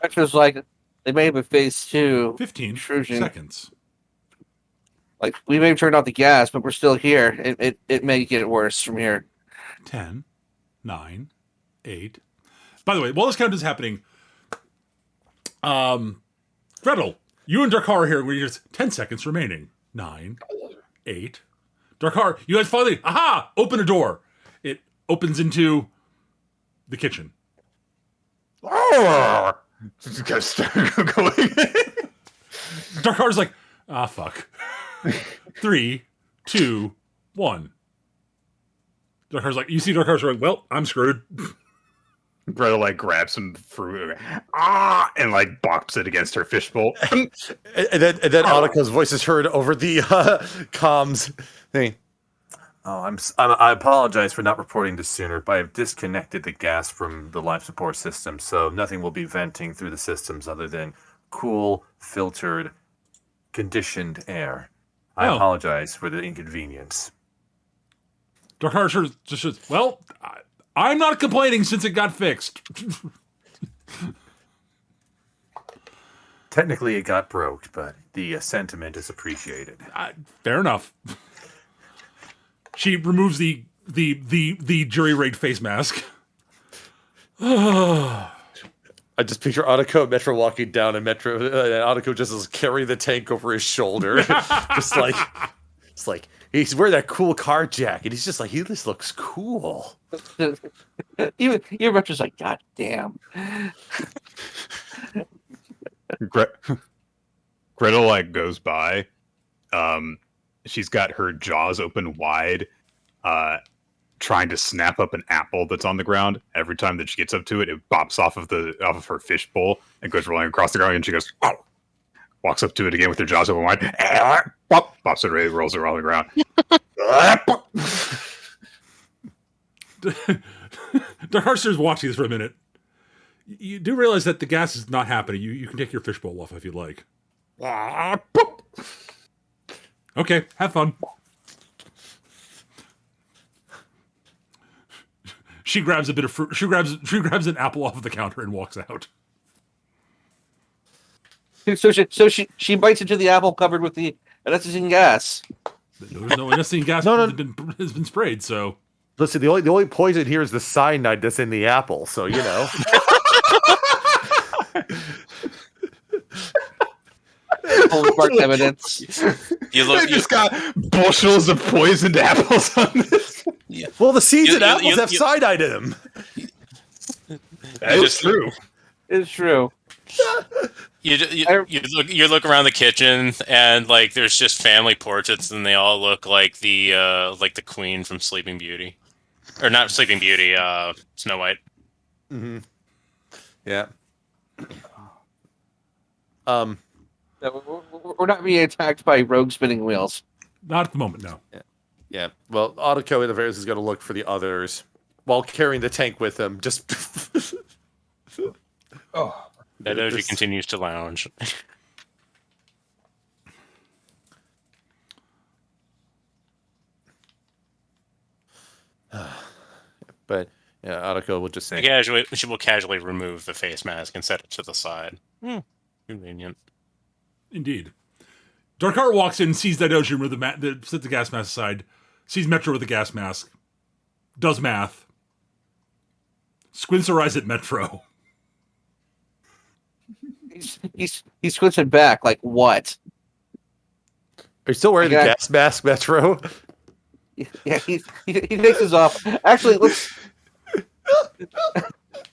Metro's like, they may have a phase 2. 15 intrusion. seconds. Like, we may have turned off the gas, but we're still here. It may get worse from here. 10, 9, 8. By the way, while this count is happening, Gretel, you and Darkar are here. We're just 10 seconds remaining. 9, 8. Darkar, you guys finally, open a door. It opens into the kitchen. Oh! Just gotta start going. Darkar's like, fuck. 3, 2, 1. Darkar's like, you see Darkar's like, well, I'm screwed. Greta like grabs some fruit and like bops it against her fishbowl. and then Otoko's voice is heard over the comms thing. Oh, I apologize for not reporting this sooner, but I've disconnected the gas from the life support system, so nothing will be venting through the systems other than cool, filtered, conditioned air. I apologize for the inconvenience. Darkar just says, well, I'm not complaining since it got fixed. Technically, it got broke, but the sentiment is appreciated. Fair enough. She removes the jury rigged face mask. I just picture Otako and Metro walking down, and Otako just is carrying the tank over his shoulder, just like it's like he's wearing that cool car jacket. He's just like he just looks cool. Even Retro's like, God damn. Gretel like goes by. She's got her jaws open wide, trying to snap up an apple that's on the ground. Every time that she gets up to it, it bops off of her fish bowl and goes rolling across the ground. And she goes, oh! Walks up to it again with her jaws open wide. Bops it away, rolls it around the ground. Dark Heartster's watching this for a minute. You do realize that the gas is not happening. You can take your fishbowl off if you'd like. Okay, have fun. She grabs a bit of fruit. She grabs an apple off of the counter and walks out. So she bites into the apple covered with the anesthetizing gas. There's no anesthetizing gas has been sprayed, so. Listen, the only poison here is the cyanide that's in the apple, so you know. Mark evidence. You just got bushels of poisoned apples on this. Yeah. Well, the seeds in apples have cyanide in them. That's true. It's true. You look around the kitchen and like there's just family portraits and they all look like the queen from Sleeping Beauty, or not Sleeping Beauty, Snow White. Mm-hmm. Yeah. We're not being attacked by rogue spinning wheels. Not at the moment, no. Yeah. Well, Otako in the various is going to look for the others while carrying the tank with him. Just. Doji continues to lounge. But yeah, Otako will just say, She will casually remove the face mask and set it to the side. Convenient. Indeed. Darkheart walks in, sees Doji remove set the gas mask aside, sees Metro with the gas mask, does math, squints her eyes at Metro. He's squinting back like what? Are you still wearing the gas mask, Metro? Yeah, he takes his off. Actually, let's.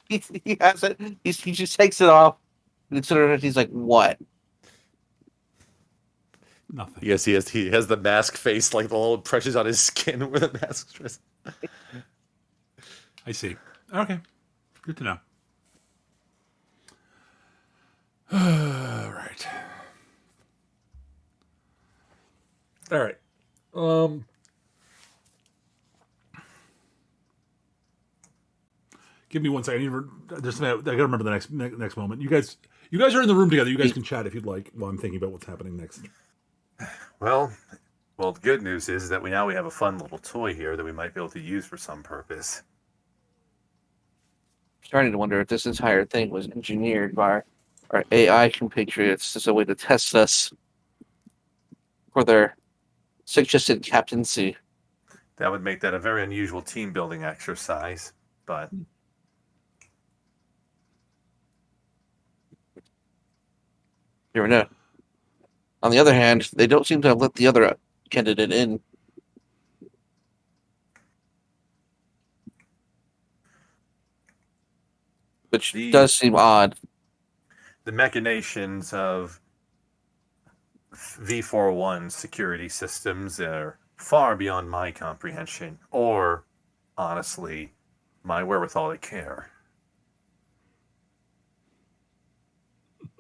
he has it. He just takes it off. Considering he's like, what? Nothing. Yes, he has the mask face, like the little pressures on his skin where the mask is. I see. Okay. Good to know. All right. Give me 1 second. There's something I gotta remember the next moment. You guys are in the room together. You guys can chat if you'd like while I'm thinking about what's happening next. Well, the good news is that we have a fun little toy here that we might be able to use for some purpose. Starting to wonder if this entire thing was engineered by our AI compatriots as a way to test us for their suggested captaincy. That would make that a very unusual team building exercise, but you never know. On the other hand, they don't seem to have let the other candidate in. Which does seem odd. The machinations of V41 security systems are far beyond my comprehension, or, honestly, my wherewithal to care.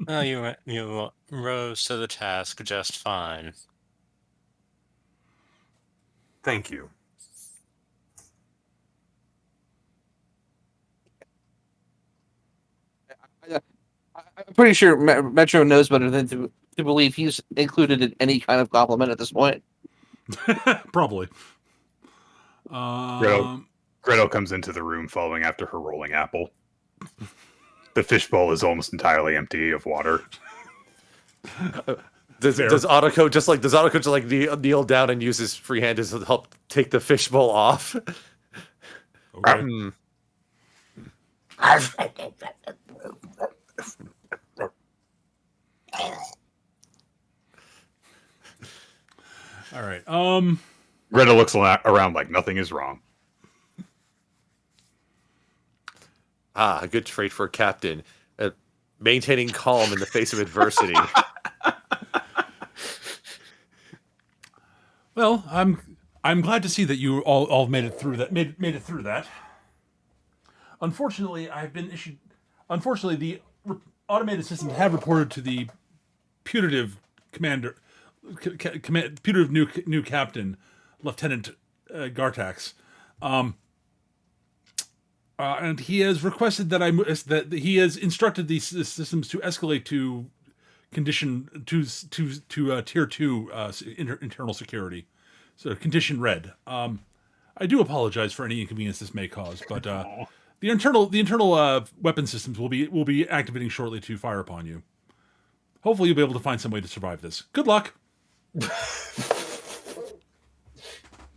Oh, you rose to the task just fine. Thank you. I'm pretty sure Metro knows better than to believe he's included in any kind of compliment at this point. Probably. Gretel comes into the room following after her rolling apple. The fishbowl is almost entirely empty of water. Does Fair. Autoco just like kneel down and use his free hand to help take the fishbowl off? Okay. Hmm. All right. Greta looks around like nothing is wrong. A good trait for a captain. Maintaining calm in the face of adversity. Well, I'm glad to see that you all made it through that. Made it through that. Unfortunately, the automated systems have reported to the putative commander, putative new captain, Lieutenant Gartax, and he has requested that he has instructed these systems to escalate to condition to tier 2 internal security, so condition red. I do apologize for any inconvenience this may cause, but the internal weapon systems will be activating shortly to fire upon you. Hopefully, you'll be able to find some way to survive this. Good luck.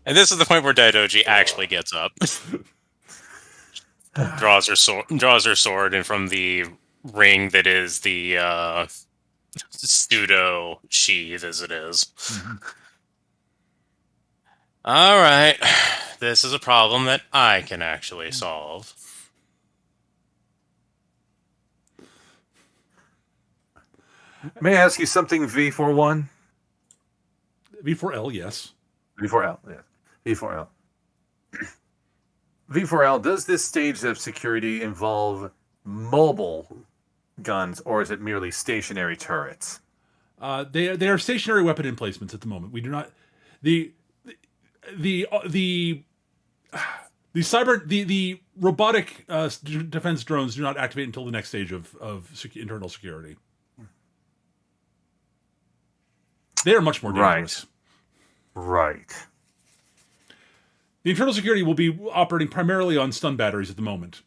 And this is the point where Daidoji actually gets up, draws her sword, and from the ring that is the pseudo sheath as it is. Mm-hmm. All right, this is a problem that I can actually solve. May I ask you something, V41? V4L, yes. V4L, yeah. V4L. V4L, does this stage of security involve mobile guns, or is it merely stationary turrets? They are stationary weapon emplacements at the moment. We do not the robotic defense drones do not activate until the next stage of internal security. They are much more dangerous. Right. The internal security will be operating primarily on stun batteries at the moment.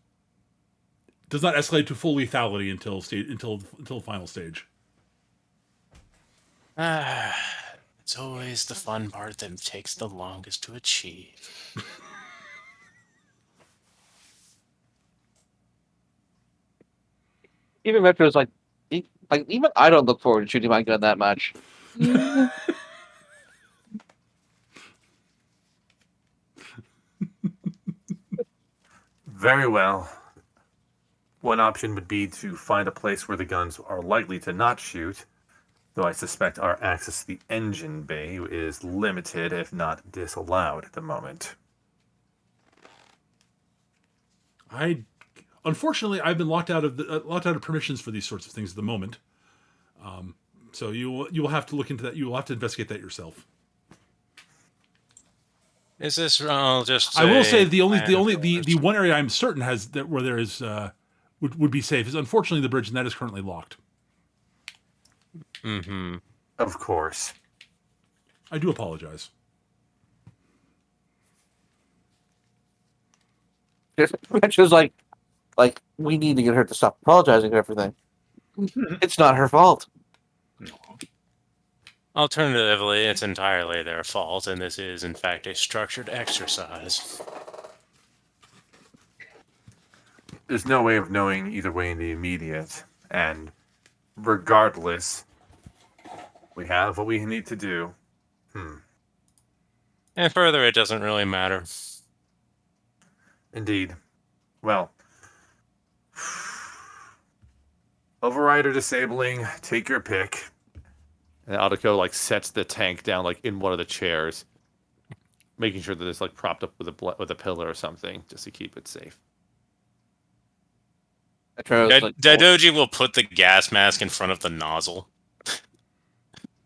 Does not escalate to full lethality until the final stage. It's always the fun part that takes the longest to achieve. Even Metro's like even I don't look forward to shooting my gun that much. Very well. One option would be to find a place where the guns are likely to not shoot, though I suspect our access to the engine bay is limited, if not disallowed at the moment. Unfortunately, I've been locked out of permissions for these sorts of things at the moment. So you will have to look into that. You will have to investigate that yourself. Is this just? I will say the one area I'm certain has that where there is would be safe is unfortunately the bridge, and that is currently locked. Mm-hmm. Of course. I do apologize. Metro's like we need to get her to stop apologizing for everything. It's not her fault. Alternatively, it's entirely their fault, and this is, in fact, a structured exercise. There's no way of knowing either way in the immediate, and regardless, we have what we need to do. And further, it doesn't really matter. Indeed. Well, override or disabling, take your pick. And Autoco sets the tank down in one of the chairs, making sure that it's propped up with a pillar or something just to keep it safe. Daidoji will put the gas mask in front of the nozzle.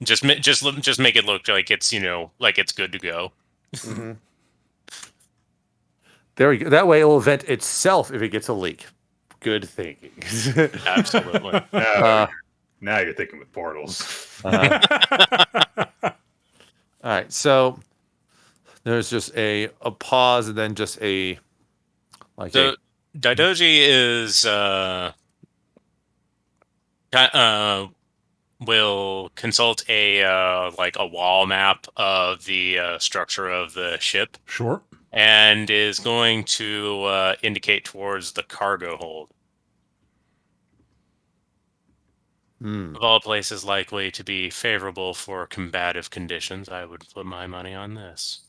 just make it look like it's like it's good to go. Mm-hmm. There we go. That way, it will vent itself if it gets a leak. Good thinking. Absolutely. Now you're thinking with portals. All right, so there's just a pause and then just a Daidoji is will consult a like a wall map of the structure of the ship, Sure. and is going to indicate towards the cargo hold. Of all places likely to be favorable for combative conditions, I would put my money on this.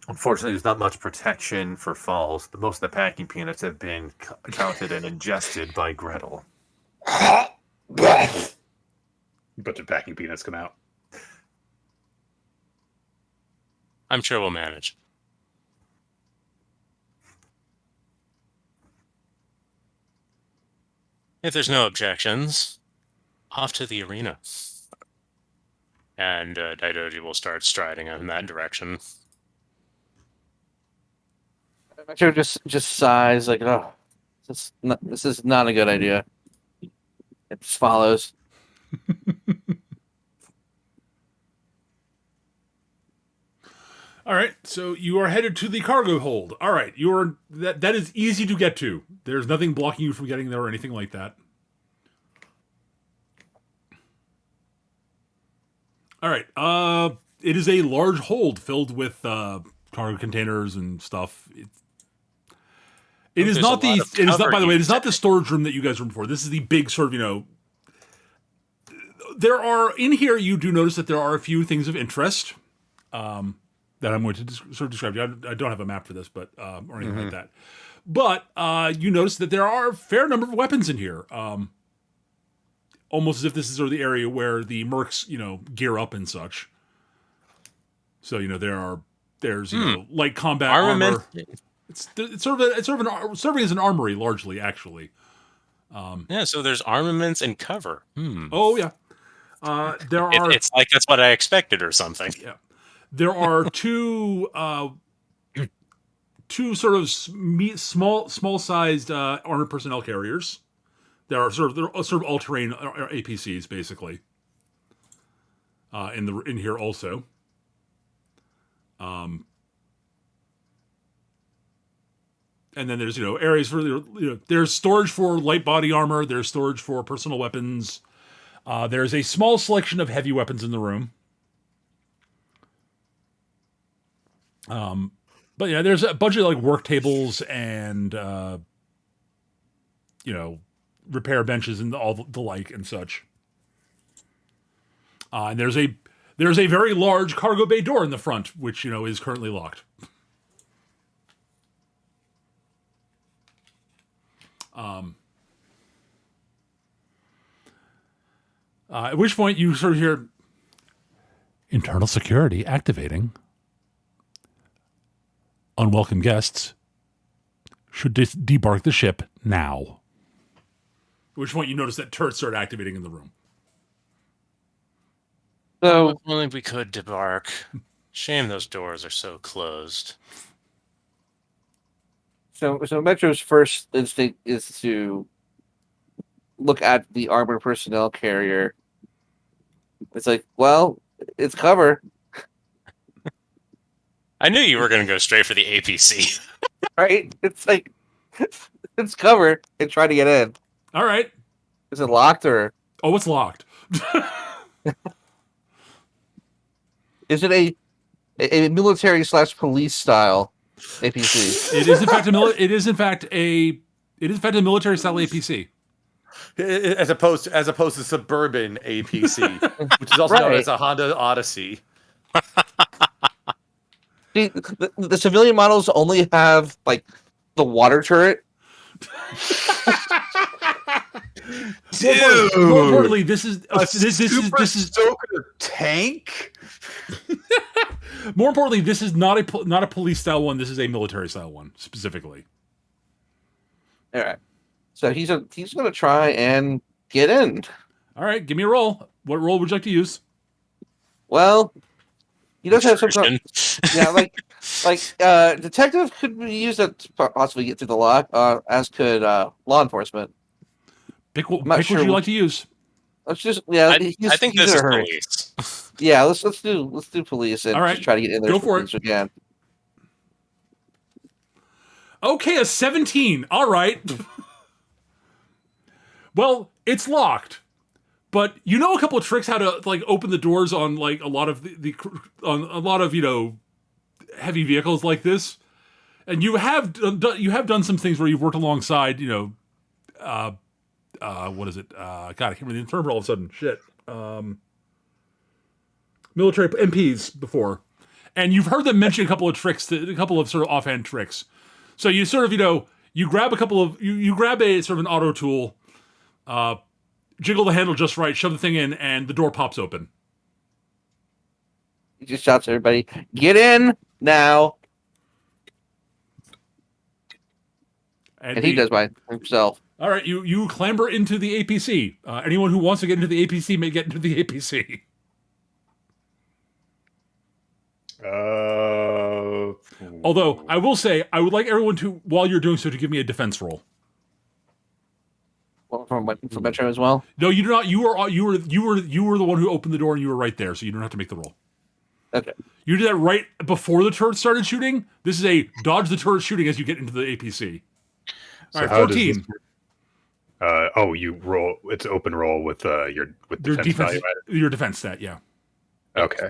Unfortunately, there's not much protection for falls. The most of the packing peanuts have been counted and ingested by Gretel. A bunch of packing peanuts come out. I'm sure we'll manage. If there's no objections, off to the arena. And Daidoji will start striding in that direction. Metro just sighs like, oh, this is not a good idea. It just follows. All right, so you are headed to the cargo hold. All right, that is easy to get to. There's nothing blocking you from getting there or anything like that. All right, it is a large hold filled with cargo containers and stuff. It is not the. It is not. By the way, it is not the storage room that you guys were before. This is the big sort of. There are in here. You do notice that there are a few things of interest. That I'm going to sort of describe to you. I don't have a map for this, but or anything like that. But you notice that there are a fair number of weapons in here. Almost as if this is sort of the area where the mercs, gear up and such. So there's light combat armor. It's serving as an armory largely, actually. Yeah, so there's armaments and cover. Oh yeah. There are. It's like that's what I expected or something. Yeah. There are two sort of small sized armored personnel carriers. They're sort of all terrain APCs basically. In here also. And then there's areas for there's storage for light body armor. There's storage for personal weapons. There's a small selection of heavy weapons in the room. But yeah, there's a bunch of like work tables and repair benches and all the like and such. And there's a very large cargo bay door in the front, which is currently locked. At which point you sort of hear internal security activating. Unwelcome guests should debark the ship now. At which point you notice that turrets start activating in the room. So If only we could debark. Shame those doors are so closed. So Metro's first instinct is to look at the armored personnel carrier. It's like, well, it's cover. I knew you were going to go straight for the APC. Right? It's like, it's cover and try to get in. All right. Is it locked or? Oh, it's locked. Is it a military / police style APC? It is in fact a military style APC. As opposed to suburban APC, which is also known as a Honda Odyssey. See, the civilian models only have like the water turret. Dude, more importantly, this is Stoker tank. more importantly, this is not a police style one. This is a military style one specifically. All right, so he's going to try and get in. All right, give me a roll. What roll would you like to use? Well, he does have some. Yeah, like detective could be used to possibly get through the lock, as could law enforcement. Pick what would you like to use? Let's just I think this is police. Yeah, let's do police and all right, just try to get in there. Go for it. Again. Okay, a 17. All right. Well, it's locked, but you know a couple of tricks how to like open the doors on like a lot of on a lot of heavy vehicles like this, and you have done some things where you've worked alongside what is it? God, I can't remember the term all of a sudden. Shit. Military MPs before, and you've heard them mention a couple of tricks, a couple of sort of offhand tricks. So you sort of you grab a couple of you grab a sort of an auto tool, jiggle the handle just right, shove the thing in, and the door pops open. He just shouts to everybody, "Get in now!" And he does by himself. All right, you clamber into the APC. Anyone who wants to get into the APC may get into the APC. Although I will say, I would like everyone to, while you're doing so, to give me a defense roll. Well, from Metro as well. No, you do not. You were the one who opened the door, and you were right there, so you don't have to make the roll. Okay. You did that right before the turret started shooting. This is a dodge the turret shooting as you get into the APC. All right, 14. You roll. It's open roll with your defense value added. Your defense stat, yeah. Okay.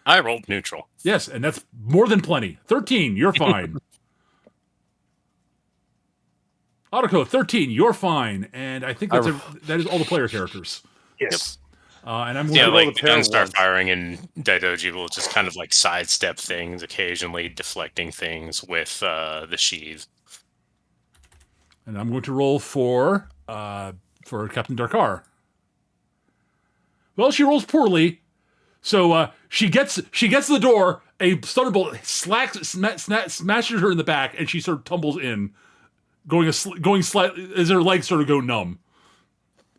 I rolled neutral. Yes, and that's more than plenty. 13, you're fine. Autoco, 13, you're fine. And I think that is all the player characters. Yes. And I'm Yeah, going like the guns start firing, and Daidoji will just kind of like sidestep things, occasionally deflecting things with the sheath. And I'm going to roll for Captain Darkar. Well, she rolls poorly. So she gets to the door. A thunderbolt smashes her in the back, and she sort of tumbles in, going slightly as her legs sort of go numb.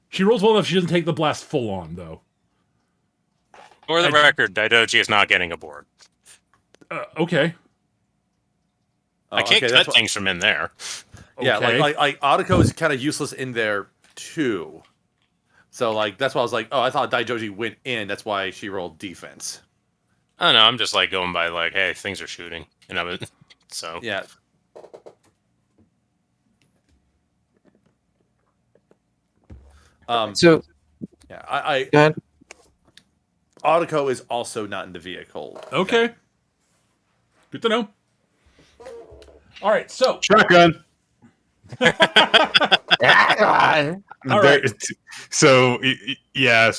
She rolls well enough. She doesn't take the blast full on, though. For the record, Daidoji is not getting aboard. Okay. I can't cut things from in there. Yeah, Okay. like Audiko is kind of useless in there too. So like that's why I was like, oh, I thought Daijoji went in. That's why she rolled defense. I don't know. I'm just like going by like, hey, things are shooting, and I was so Yeah. So Yeah, I go ahead. Audiko is also not in the vehicle. Okay. Good to know. All right, so Shotgun. all right. So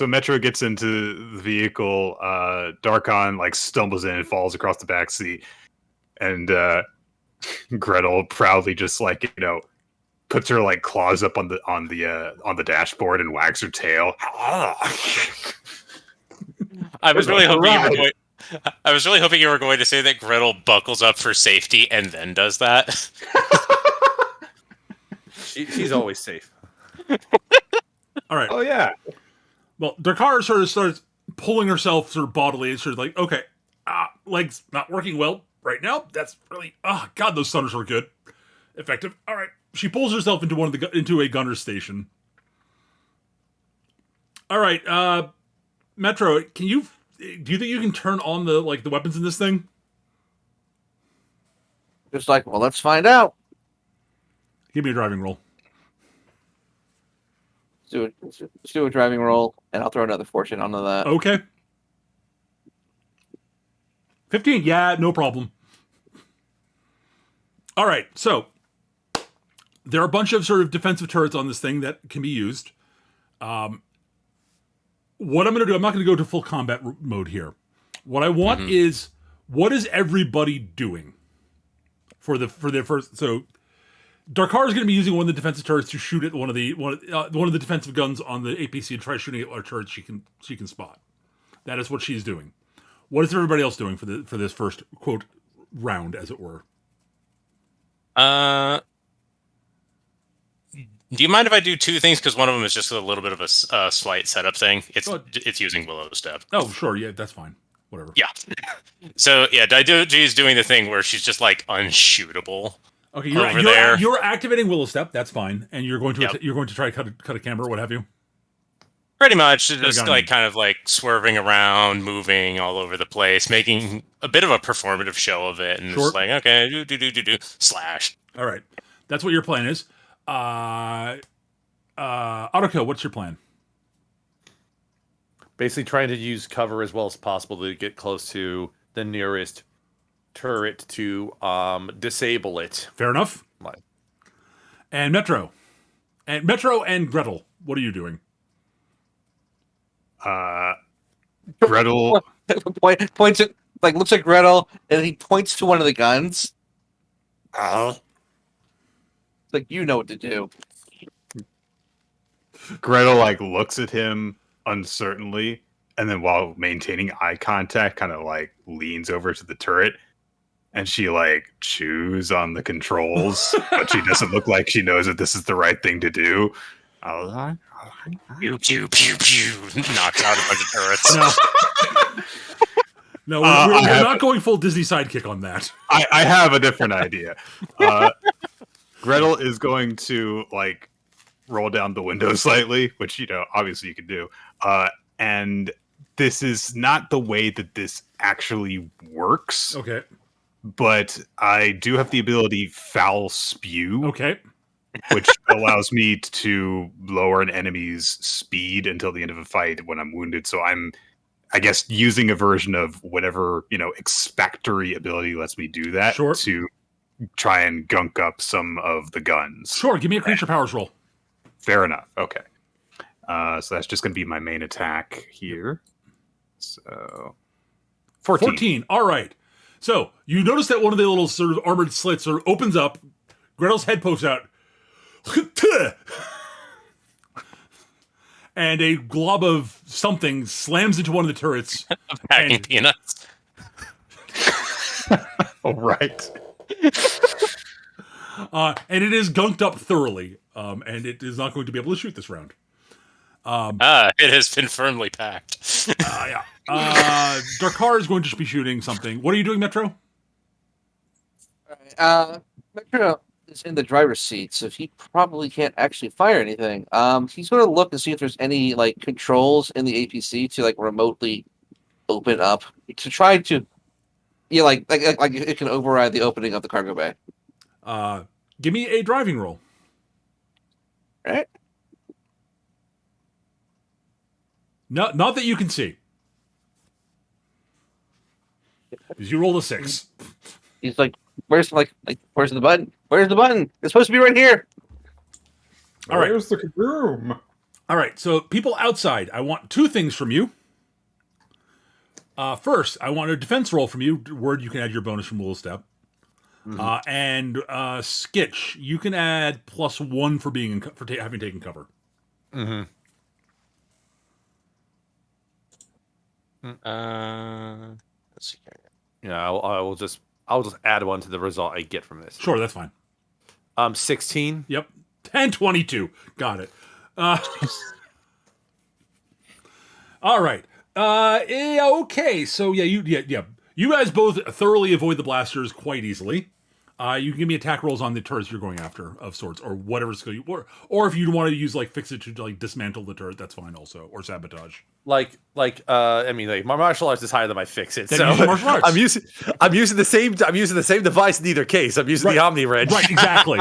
Metro gets into the vehicle. Darkon like stumbles in and falls across the back seat, and Gretel proudly just like puts her like claws up on the dashboard and wags her tail. I was really hoping you were going to say that Gretel buckles up for safety and then does that. She's always safe. All right. Oh yeah. Well, Darkar sort of starts pulling herself sort of bodily and sort of like, okay, legs not working well right now. That's really, God, those stunners were good. Effective. All right. She pulls herself into into a gunner's station. All right. Metro, do you think you can turn on the weapons in this thing? Just like, well, let's find out. Give me a driving roll. Let's do a driving roll, and I'll throw another fortune onto that. Okay. 15. Yeah, no problem. All right. So there are a bunch of sort of defensive turrets on this thing that can be used. What I'm going to do, I'm not going to go to full combat mode here. What I want is, what is everybody doing for their first? So Darkar is going to be using one of the defensive turrets to shoot at one of the defensive guns on the APC and try shooting at our turrets she can spot. That is what she's doing. What is everybody else doing for this first quote round, as it were? Do you mind if I do two things? Because one of them is just a little bit of a slight setup thing. It's using Willow Step. Oh, sure. Yeah, that's fine. Whatever. Yeah. So yeah, Daidoji is doing the thing where she's just like unshootable. Okay, you're activating Willow Step. That's fine, and you're going to try to cut a camera, what have you? Pretty much, just like kind of like swerving around, moving all over the place, making a bit of a performative show of it, and just like okay, do slash. All right, that's what your plan is. Autokill, what's your plan? basically trying to use cover as well as possible to get close to the nearest turret to disable it. Fair enough. Like, And Metro. And Metro and Gretel, what are you doing? Gretel. Points at, like, looks at Gretel, and he points to one of the guns. It's like, you know what to do. Gretel like looks at him uncertainly, and then while maintaining eye contact, kind of like leans over to the turret, and she like chews on the controls, but she doesn't look like she knows that this is the right thing to do. Pew pew pew pew. Knocks out a bunch of turrets. No, we're have- not going full Disney sidekick on that. I have a different idea. Gretel is going to like roll down the window slightly, which obviously you can do. And this is not the way that this actually works. Okay. But I do have the ability Foul Spew, Okay. which allows me to lower an enemy's speed until the end of a fight when I'm wounded. So I'm, I guess, using a version of whatever, expectory ability lets me do that Sure. to try and gunk up some of the guns. Sure, give me a creature powers roll. Fair enough. Okay. So that's just going to be my main attack here. So 14. All right. So you notice that one of the little sort of armored slits opens up. Gretel's head pokes out. And a glob of something slams into one of the turrets. Packing And- peanuts. All right. And it is gunked up thoroughly. And it is not going to be able to shoot this round. It has been firmly packed. Yeah. Darkar is going to be shooting something. What are you doing, Metro? Metro is in the driver's seat, so he probably can't actually fire anything. He's going to look and see if there's any like controls in the APC to like remotely open up to try to, like it can override the opening of the cargo bay. Give me a driving roll. All right. Not that you can see. Because you rolled a 6. He's like, where's the button? Where's the button? It's supposed to be right here. All right. Where's the room? All right. So people outside, I want 2 things from you. First, I want a defense roll from you. Word, you can add your bonus from Little Step. And Skitch, you can add +1 for being having taken cover. Mm-hmm. Let's see here. Yeah, I'll just add one to the result I get from this. Sure, that's fine. 16. Yep. 10-22. Got it. All right. Okay. So yeah, you guys both thoroughly avoid the blasters quite easily. You can give me attack rolls on the turrets you're going after of sorts, or whatever skill you, or if you want to use like fix it to like dismantle the turret, that's fine also, or sabotage. My martial arts is higher than my fix it. Then So use your martial arts. I'm using the same device in either case. I'm using the Omni Wrench. Right, exactly.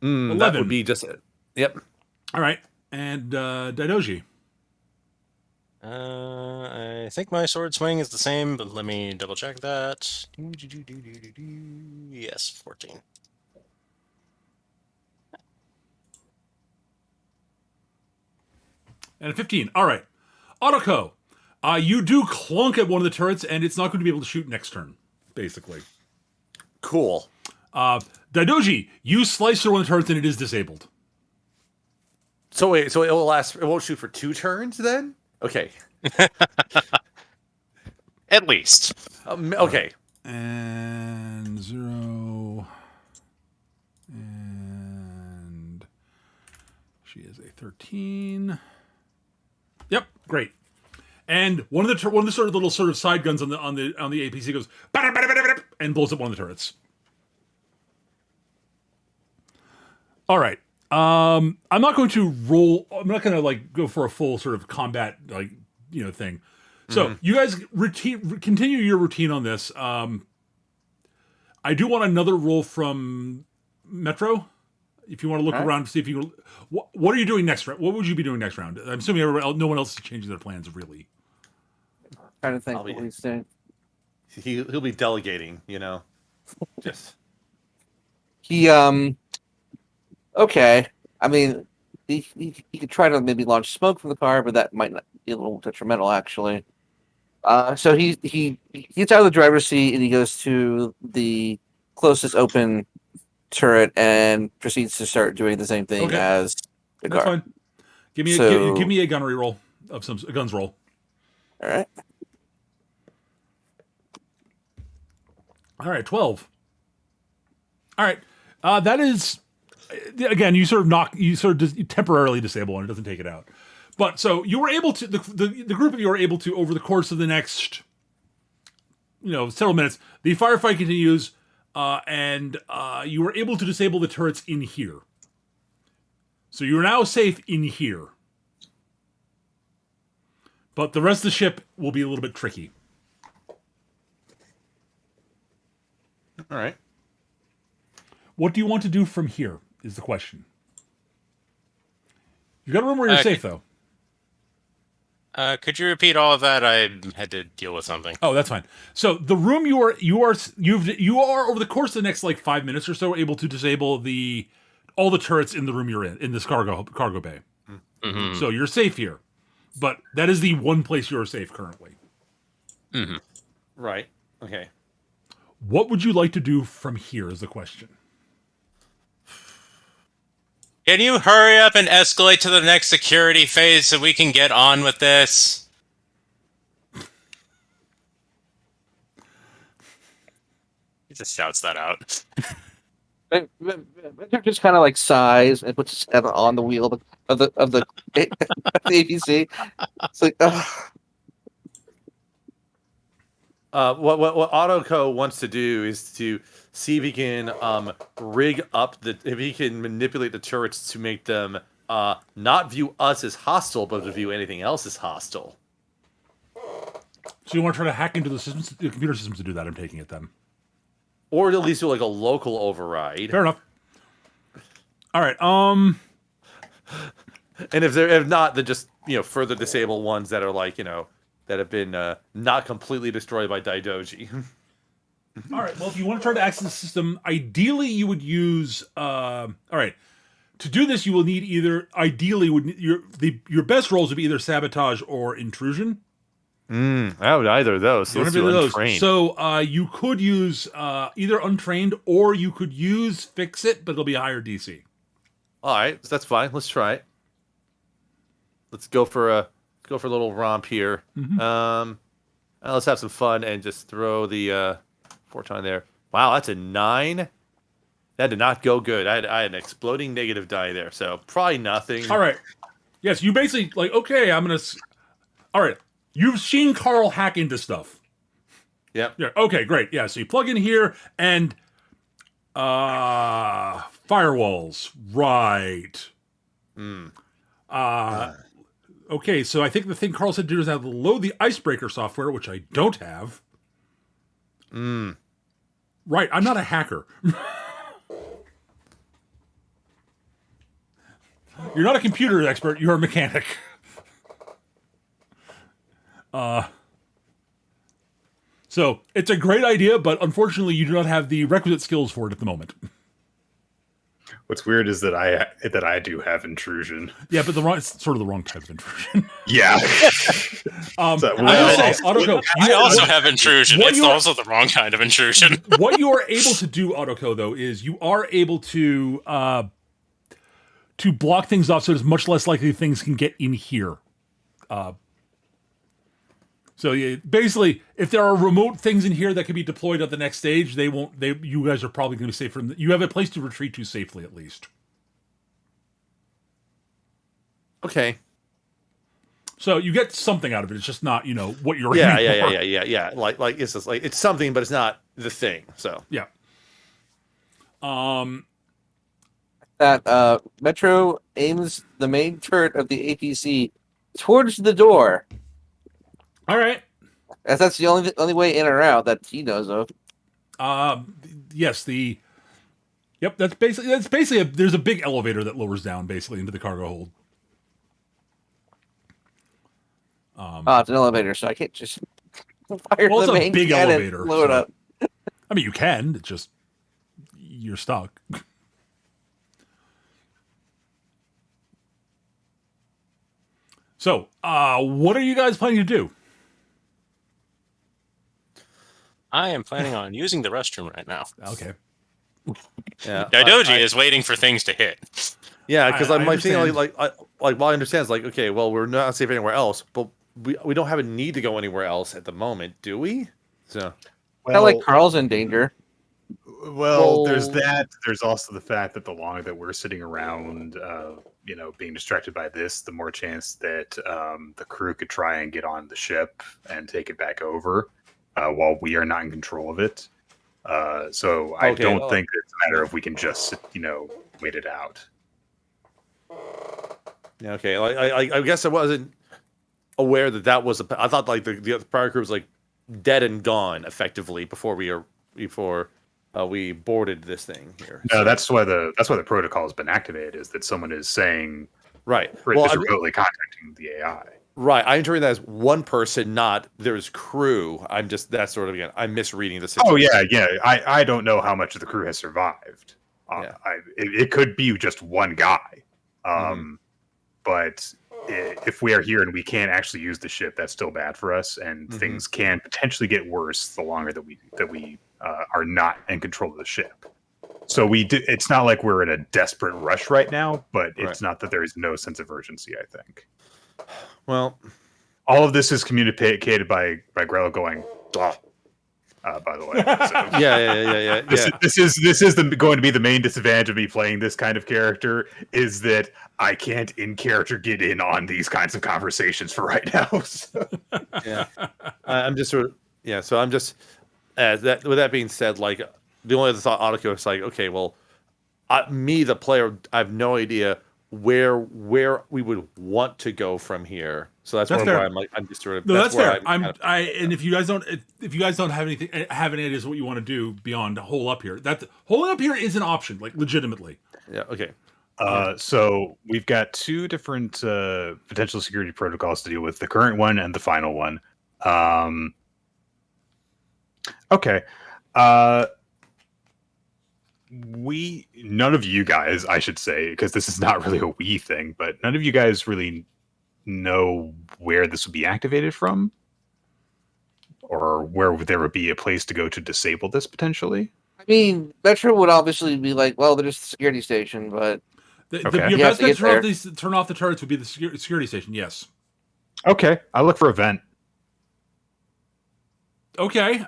11. That would be just it. Yep. All right, and Daidoji. I think my sword swing is the same, but let me double check that. Yes, 14. And a 15. All right. Otoko, you do clunk at one of the turrets, and it's not going to be able to shoot next turn, basically. Cool. Daidoji, you slice through one of the turrets, and it is disabled. So wait, so it won't shoot for 2 turns then? Okay. At least. Okay. And 0. And she is a 13. Yep, great. And one of the sort of little sort of side guns on the APC goes "Bada, bada, bada, bada," and blows up one of the turrets. All right. I'm not going to roll. I'm not going to like go for a full sort of combat thing. So you guys continue your routine on this. I do want another roll from Metro. if you want to look All right. around to see if you. What are you doing next round? What would you be doing next round? I'm assuming no one else is changing their plans, really. Trying to think I'll be- what he's doing. He'll be delegating, just He okay. I mean, he could try to maybe launch smoke from the car, but that might not be a little detrimental, actually. So he gets out of the driver's seat and he goes to the closest open turret and proceeds to start doing the same thing Okay. as the That's car. fine. Give me So- give me a gunnery roll of a guns roll. All right. All right, 12. All right, that is again. You sort of temporarily disable one. It doesn't take it out. But so you were able to the group of you are able to over the course of the next several minutes. The firefight continues, and you were able to disable the turrets in here. So you are now safe in here. But the rest of the ship will be a little bit tricky. all right. What do you want to do from here is the question. You got a room where you're safe, though. Could you repeat all of that? I had to deal with something. Oh, that's fine. So the room you are over the course of the next 5 minutes or so able to disable all the turrets in the room you're in this cargo bay. Mm-hmm. So you're safe here, but that is the one place you are safe currently. Mm-hmm. Right. Okay. What would you like to do from here is the question. Can you hurry up and escalate to the next security phase so we can get on with this? He just shouts that out. Victor just kind of sighs and puts his head on the wheel of the APC. It's like, ugh. What Autoco wants to do is to see if he can rig up if he can manipulate the turrets to make them not view us as hostile, but to view anything else as hostile. So you want to try to hack into the computer systems to do that? I'm taking it then. Or at least do a local override. Fair enough. All right. And if not, then just further disable ones that are that have been not completely destroyed by Daidoji. All right. Well, if you want to try to access the system, ideally you would use. All right. To do this, you will need your best rolls would be either sabotage or intrusion. I would either of those. So let's do untrained. So you could use either untrained or you could use fix it, but it'll be a higher DC. All right, that's fine. Let's try it. Let's go for a little romp here. Mm-hmm. Let's have some fun and just throw the fortune there. Wow, that's a 9. That did not go good. I had an exploding negative die there, so probably nothing. All right. Yes, you basically okay. I'm gonna. All right. You've seen Carl hack into stuff. Yep. Yeah. Okay. Great. Yeah. So you plug in here and firewalls. Right. Okay. So I think the thing Carl said to do is have to load the icebreaker software, which I don't have. Right. I'm not a hacker. You're not a computer expert. You're a mechanic. So it's a great idea, but unfortunately, you do not have the requisite skills for it at the moment. What's weird is that I do have intrusion. Yeah, but it's sort of the wrong type of intrusion. Yeah. I'm gonna say, Autoco, I also have intrusion. It's also the wrong kind of intrusion. What you are able to do, Autoco, though, is you are able to block things off, so it's much less likely things can get in here. So yeah, basically, if there are remote things in here that can be deployed at the next stage, they won't. You guys are probably going to be safe from. You have a place to retreat to safely, at least. Okay. So you get something out of it. It's just not, what you're. Yeah. Like it's just it's something, but it's not the thing. So yeah. That Metro aims the main turret of the APC towards the door. All right. As that's the only way in or out that he knows of. Yes, Yep, that's basically there's a big elevator that lowers down basically into the cargo hold. Oh, it's an elevator, so I can't just fire Well, it's the a main big cannon, elevator, blow it so- up. I mean, you can. It's just you're stuck. So, what are you guys planning to do? I am planning on using the restroom right now. Okay. Yeah, Daidoji is waiting for things to hit. yeah, because I I'm like thinking understand. well, I understand. It's like, okay, well, we're not safe anywhere else, but we don't have a need to go anywhere else at the moment, do we? So Not like Carl's in danger. Well, there's Well- that. There's also the fact that the longer that we're sitting around, being distracted by this, the more chance that the crew could try and get on the ship and take it back over while we are not in control of it. So I Okay, don't think it's a matter of we can just, wait it out. yeah, okay. Like, I guess I wasn't aware that was I thought like the prior crew was like dead and gone effectively before we boarded this thing here. No, So- that's why the protocol has been activated. Is that someone is saying right. is Well, remotely contacting the AI. right. I interpret that as one person, not there's crew. I'm just that's sort of again. I'm misreading the situation. Oh yeah. I don't know how much of the crew has survived. Yeah. It could be just one guy. Mhm. But if we are here and we can't actually use the ship, that's still bad for us, and Mhm. things can potentially get worse the longer that we are not in control of the ship. So it's not like we're in a desperate rush right now, but it's Right. not that there is no sense of urgency. I think Well, all of this is communicated by Grello going. "Duh," by the way, so. yeah. This is going to be the main disadvantage of me playing this kind of character is that I can't in character get in on these kinds of conversations for right now. So. Yeah. I'm just sort of So I'm just that. With that being said, like the only other thought, Autoco is like, okay, well, me the player, I have no idea where we would want to go from here. So that's That's where fair. I'm like, I'm just sort of No, that's where fair. kind of- And if you guys don't have any ideas of what you want to do beyond hole up here, holing up here is an option, like legitimately. yeah. Okay. So we've got two different potential security protocols to deal with: the current one and the final one. Okay. None of you guys, I should say, because this is not really a we thing, but none of you guys really know where this would be activated from, or where there would be a place to go to disable this potentially. I mean, Metro would obviously be like, well, there's the security station, but Okay. Your You have best to bet get to turn off the turrets would be the security station. Yes. Okay, I look for a vent. Okay.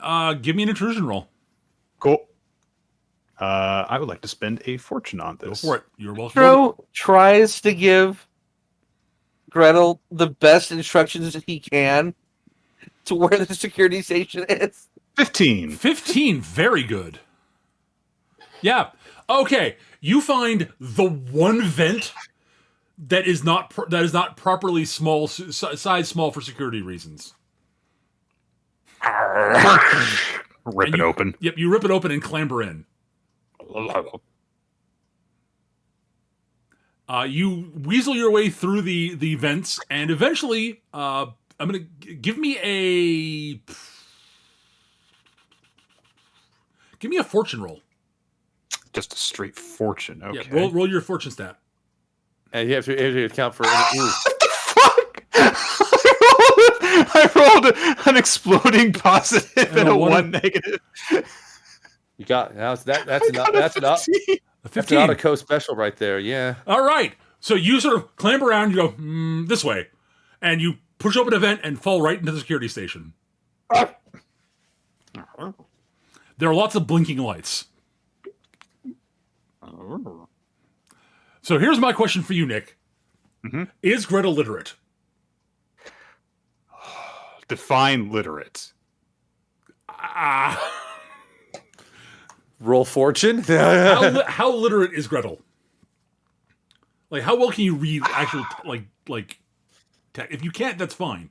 Give me an intrusion roll. Cool. I would like to spend a fortune on Go this. for it. You're welcome. Metro tries to give Gretel the best instructions that he can to where the security station is. 15. 15. Very good. Yeah. Okay. You find the one vent that is not properly size small for security reasons. Rip And it you- open. Yep. You rip it open and clamber in. You weasel your way through the vents, and eventually, I'm gonna give me a fortune roll. Just a straight fortune. Okay. Yeah, roll your fortune stat. And you have to account for any, ooh, Fuck! I rolled an exploding positive And and a a one- one negative. you got that's an I got a that's an 15. A that's 15. an Autoco special right there. Yeah. All right. So you sort of clamber around. You go this way, and you push open a vent and fall right into the security station. There are lots of blinking lights. So here's my question for you, Nick. Mhm. Is Greta literate? Define literate. Roll fortune. How literate is Gretel? Like, how well can you read actual like? If you can't, that's fine.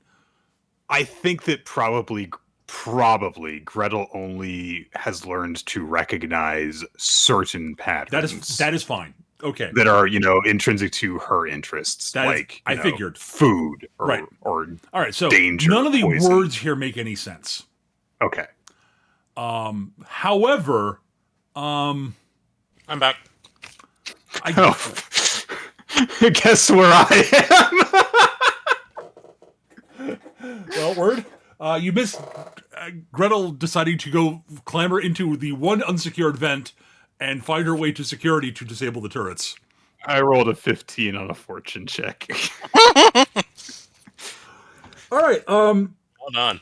I think that probably Probably. Gretel only has learned to recognize certain patterns. That is fine. Okay. That are, intrinsic to her interests. I figured. Food or, Right. or All right, so danger, none of the poison. words here make any sense. Okay. However, I'm back. Guess where I am? Well, word. You missed Gretel deciding to go clamber into the one unsecured vent and find her way to security to disable the turrets. I rolled a 15 on a fortune check. All right. Hold on.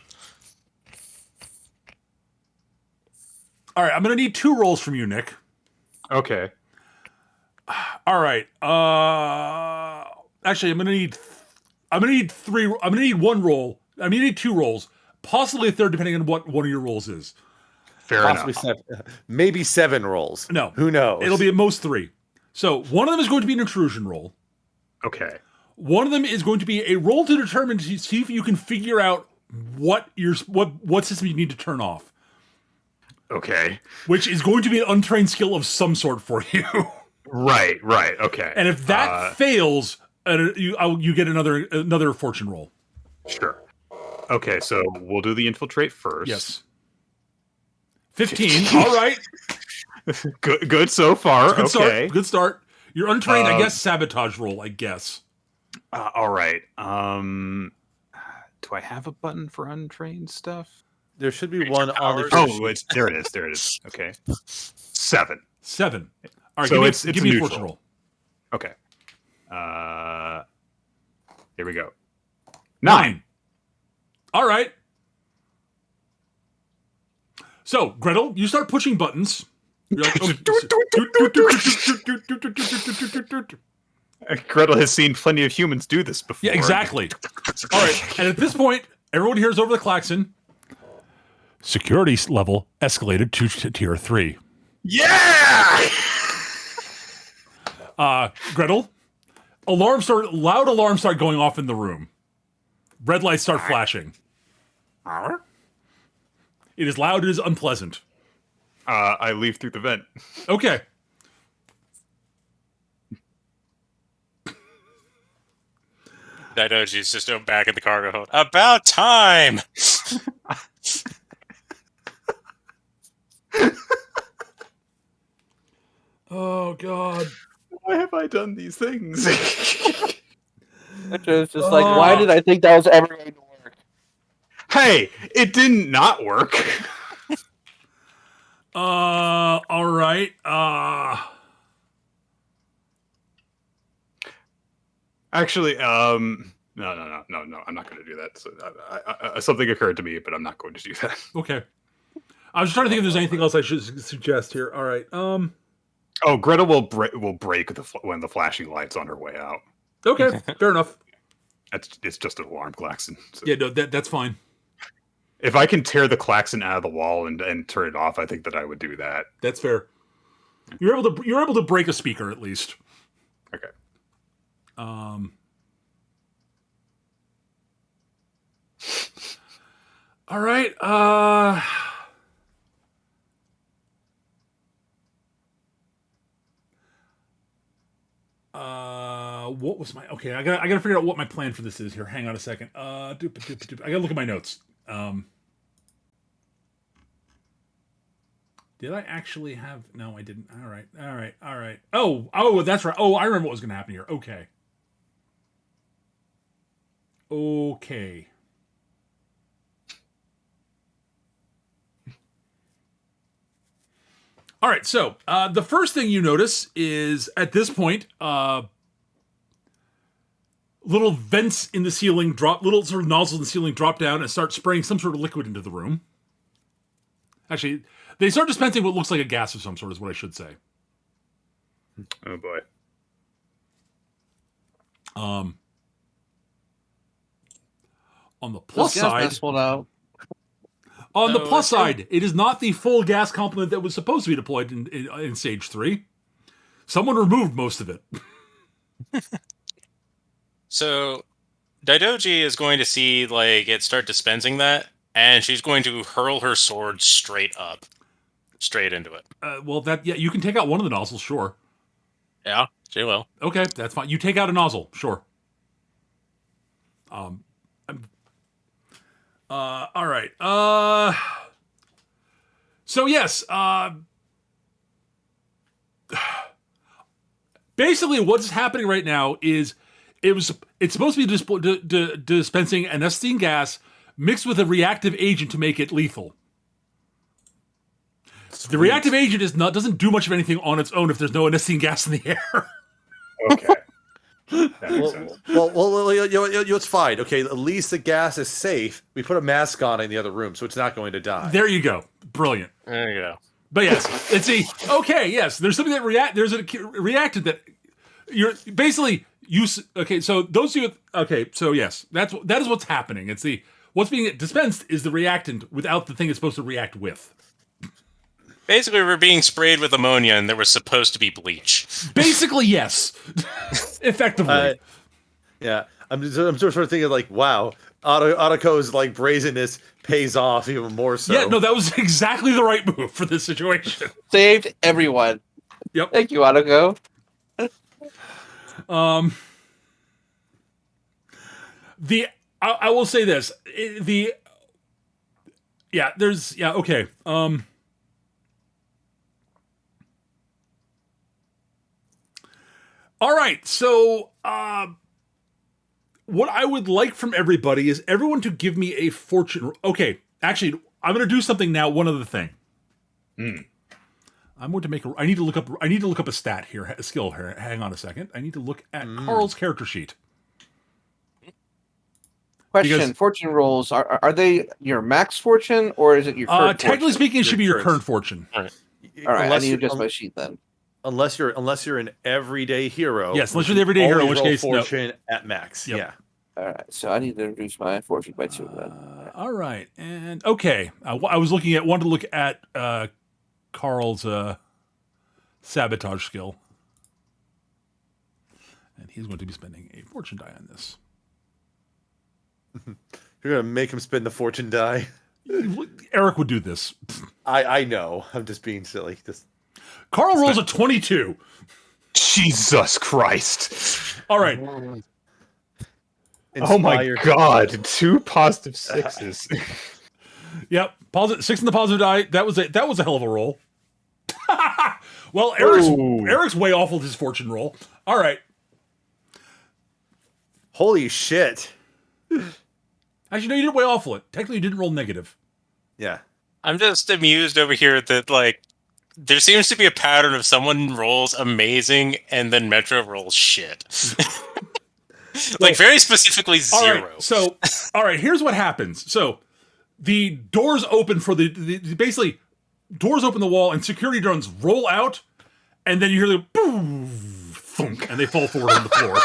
All right. I'm gonna need 2 rolls from you, Nick. Okay. All right. Actually, I'm gonna need 3. I'm gonna need 1 roll. I'm gonna need 2 rolls, possibly a third, depending on what one of your rolls is. Fair Possibly enough. 7, maybe 7 rolls. No, Who knows? It'll be at most 3. So one of them is going to be an intrusion roll. Okay. One of them is going to be a roll to determine to see if you can figure out what system you need to turn off. Okay. Which is going to be an untrained skill of some sort for you. Right. Okay. And if that fails, you get another fortune roll. Sure. Okay, so we'll do the infiltrate first. Yes. 15. All right. Good so far. Good start. You're untrained, I guess. Sabotage roll, I guess. All right. Do I have a button for untrained stuff? There should be one on the. There it is. There it is. Okay. 7. 7. All right. So give me a fortune roll. Okay. Here we go. 9. All right. So, Gretel, you start pushing buttons. You're like, Gretel has seen plenty of humans do this before. yeah, exactly. All right. And at this point, everyone hears over the klaxon. Security level escalated to tier 3. Yeah! Gretel, loud alarms start going off in the room. Red lights start flashing. It is loud, it is unpleasant. I leave through the vent. Okay. Daidoji's just back in the cargo hold. About time! Oh, God. Why have I done these things? Which is just like, why did I think that was ever going to work? Hey, it didn't not work. All right. Actually, no. I'm not going to do that. So, something occurred to me, but I'm not going to do that. Okay. I was trying to think if there's anything else I should suggest here. All right. Oh, Greta will break when the flashing light's on her way out. Okay. Fair enough. It's just an alarm klaxon. So. Yeah, no, that's fine. If I can tear the klaxon out of the wall and turn it off, I think that I would do that. That's fair. You're able to break a speaker at least. Okay. All right. What was my okay? I gotta figure out what my plan for this is here. Hang on a second. I gotta look at my notes. Did I actually have? No, I didn't. All right. Oh, that's right. Oh, I remember what was gonna happen here. Okay. All right, so the first thing you notice is at this point, little vents in the ceiling little sort of nozzles in the ceiling drop down and start spraying some sort of liquid into the room. Actually, they start dispensing what looks like a gas of some sort, is what I should say. Oh boy. On the plus Those gas side, masks pulled out. On the No, plus it's true. side, it is not the full gas complement that was supposed to be deployed in stage 3. Someone removed most of it. So, Daidoji is going to see, like, it start dispensing that, and she's going to hurl her sword straight into it. Well, you can take out one of the nozzles, sure. Yeah, she will. Okay, that's fine. You take out a nozzle, sure. All right. So yes. Basically, what's happening right now is it's supposed to be dispensing an acetylene gas mixed with a reactive agent to make it lethal. The reactive agent doesn't do much of anything on its own if there's no acetylene gas in the air. Okay. That makes sense. Well, it's fine. Okay, at least the gas is safe. We put a mask on in the other room, so it's not going to die. There you go. Brilliant. There you go. But yes, there's something that there's a reactant that you're basically okay, so those two so yes, that is what's happening. It's what's being dispensed is the reactant without the thing it's supposed to react with. Basically, we're being sprayed with ammonia, and there was supposed to be bleach. Basically, yes. Effectively. Yeah. I'm sort of thinking like, wow, Autoco's like brazenness pays off even more so. Yeah, no, that was exactly the right move for this situation. Saved everyone. Yep. Thank you, Autogo. I will say this. Okay. All right, so what I would like from everybody is everyone to give me a fortune. Okay, actually, I'm going to do something now. One other thing. I'm going to make I need to look up a stat here, a skill here. Hang on a second. I need to look at Carl's character sheet. Question: fortune rolls are they your max fortune or is it your current technically fortune? speaking, it should be your current fortune. All right, I need to adjust my sheet then. Unless you're an everyday hero. Yes, unless you're the everyday hero, in which case fortune at max. Yep. Yeah. All right, so I need to reduce my fortune by 2 then. All right, and okay, I wanted to look at Carl's sabotage skill, and he's going to be spending a fortune die on this. You're gonna make him spend the fortune die. Eric would do this. I know. I'm just being silly. Carl rolls a 22. Jesus Christ. All right. Oh my God. 2 positive 6s. Yep. 6 in the positive die. That was a hell of a roll. Well, Eric's way off with his fortune roll. All right. Holy shit. Actually, no, you didn't way off with it. Technically, you didn't roll negative. Yeah. I'm just amused over here that, like, there seems to be a pattern of someone rolls amazing and then Metro rolls shit. Like, very specifically 0. All right, here's what happens. So, the doors open for basically, doors open the wall and security drones roll out, and then you hear the boom, thunk, and they fall forward on the floor.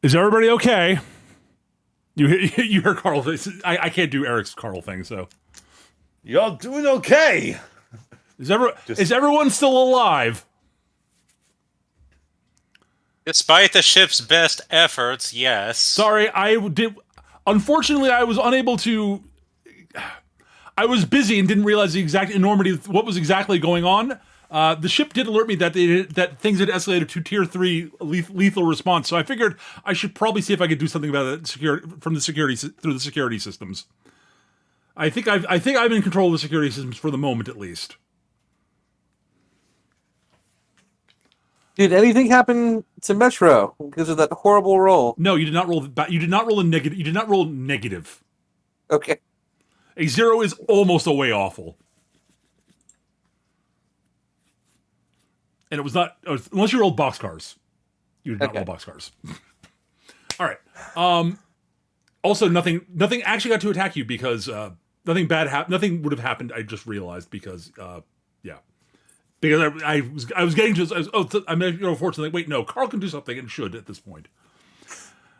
Is everybody okay? You hear Carl. I can't do Eric's Carl thing, so. Y'all doing okay? Is everyone still alive? Despite the ship's best efforts, yes. Sorry, unfortunately, I was unable to. I was busy and didn't realize the exact enormity of what was exactly going on. The ship did alert me that things had escalated to tier 3 lethal response. So I figured I should probably see if I could do something about it through the security systems. I think I'm in control of the security systems for the moment, at least. Did anything happen to Metro because of that horrible roll? No, you did not roll. You did not roll a negative. You did not roll negative. Okay. A 0 is almost a way awful. And it was not unless you rolled boxcars. You did not roll boxcars. All right. Also, nothing actually got to attack you because nothing bad happened. Nothing would have happened. I just realized because because I was getting to I'm unfortunately wait no Carl can do something and should at this point.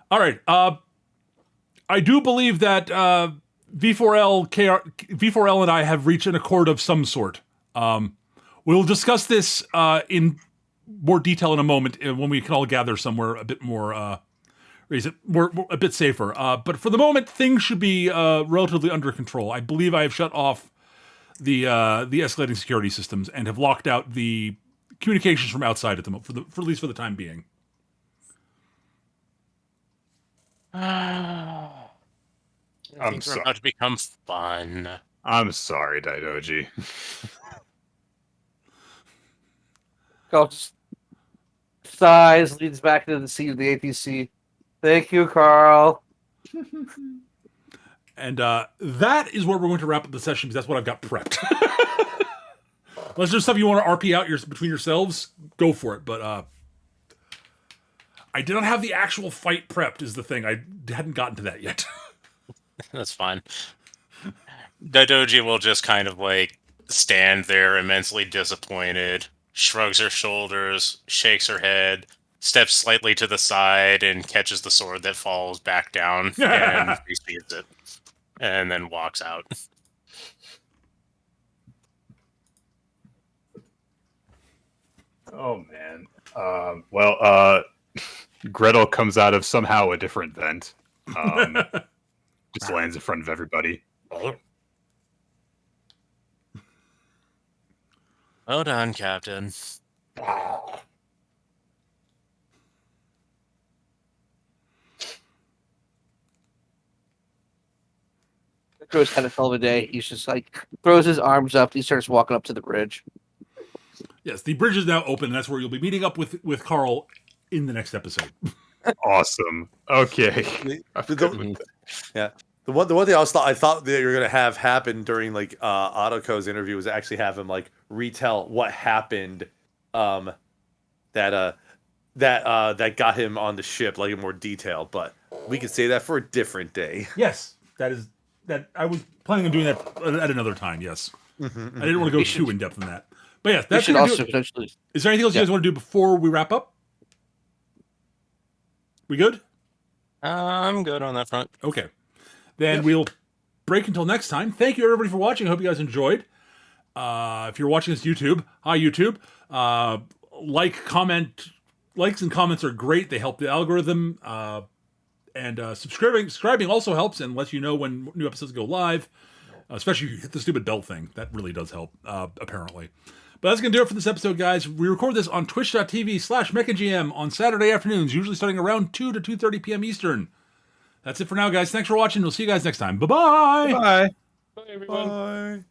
All right. I do believe that V4L and I have reached an accord of some sort. We'll discuss this in more detail in a moment when we can all gather somewhere a bit more raise it more a bit safer. But for the moment, things should be relatively under control. I believe I have shut off the escalating security systems and have locked out the communications from outside at the moment, for at least for the time being. Things are about to become fun. I'm sorry, Daidoji. Carl just sighs, leans back into the seat of the APC. Thank you, Carl. And that is where we're going to wrap up the session, because that's what I've got prepped. Unless there's stuff you want to RP out between yourselves, go for it. But I did not have the actual fight prepped is the thing. I hadn't gotten to that yet. That's fine. Daidoji will just kind of like stand there immensely disappointed, shrugs her shoulders, shakes her head, steps slightly to the side, and catches the sword that falls back down and receives it, and then walks out. Oh man. Gretel comes out of somehow a different vent. Just lands in front of everybody. Well done, Captain. Crow's kind of hell of a day. He's just like throws his arms up. He starts walking up to the bridge. Yes, the bridge is now open, and that's where you'll be meeting up with Carl in the next episode. Awesome. Okay. Yeah. The one thing I thought that you were gonna have happen during like Autoco's interview was actually have him like retell what happened that got him on the ship like in more detail, but we could say that for a different day. Yes, that I was planning on doing that at another time. Yes, I didn't want to go too in depth in that. But yes, that's gonna do it. Is there anything else you guys want to do before we wrap up? We good? I'm good on that front. Okay. Then we'll break until next time. Thank you, everybody, for watching. I hope you guys enjoyed. If you're watching this YouTube, hi, YouTube. Likes and comments are great. They help the algorithm. And subscribing also helps and lets you know when new episodes go live. Especially if you hit the stupid bell thing. That really does help, apparently. But that's going to do it for this episode, guys. We record this on twitch.tv/MechaGM on Saturday afternoons, usually starting around 2 to 2:30 p.m. Eastern. That's it for now, guys. Thanks for watching. We'll see you guys next time. Bye-bye. Bye. Bye, everyone. Bye.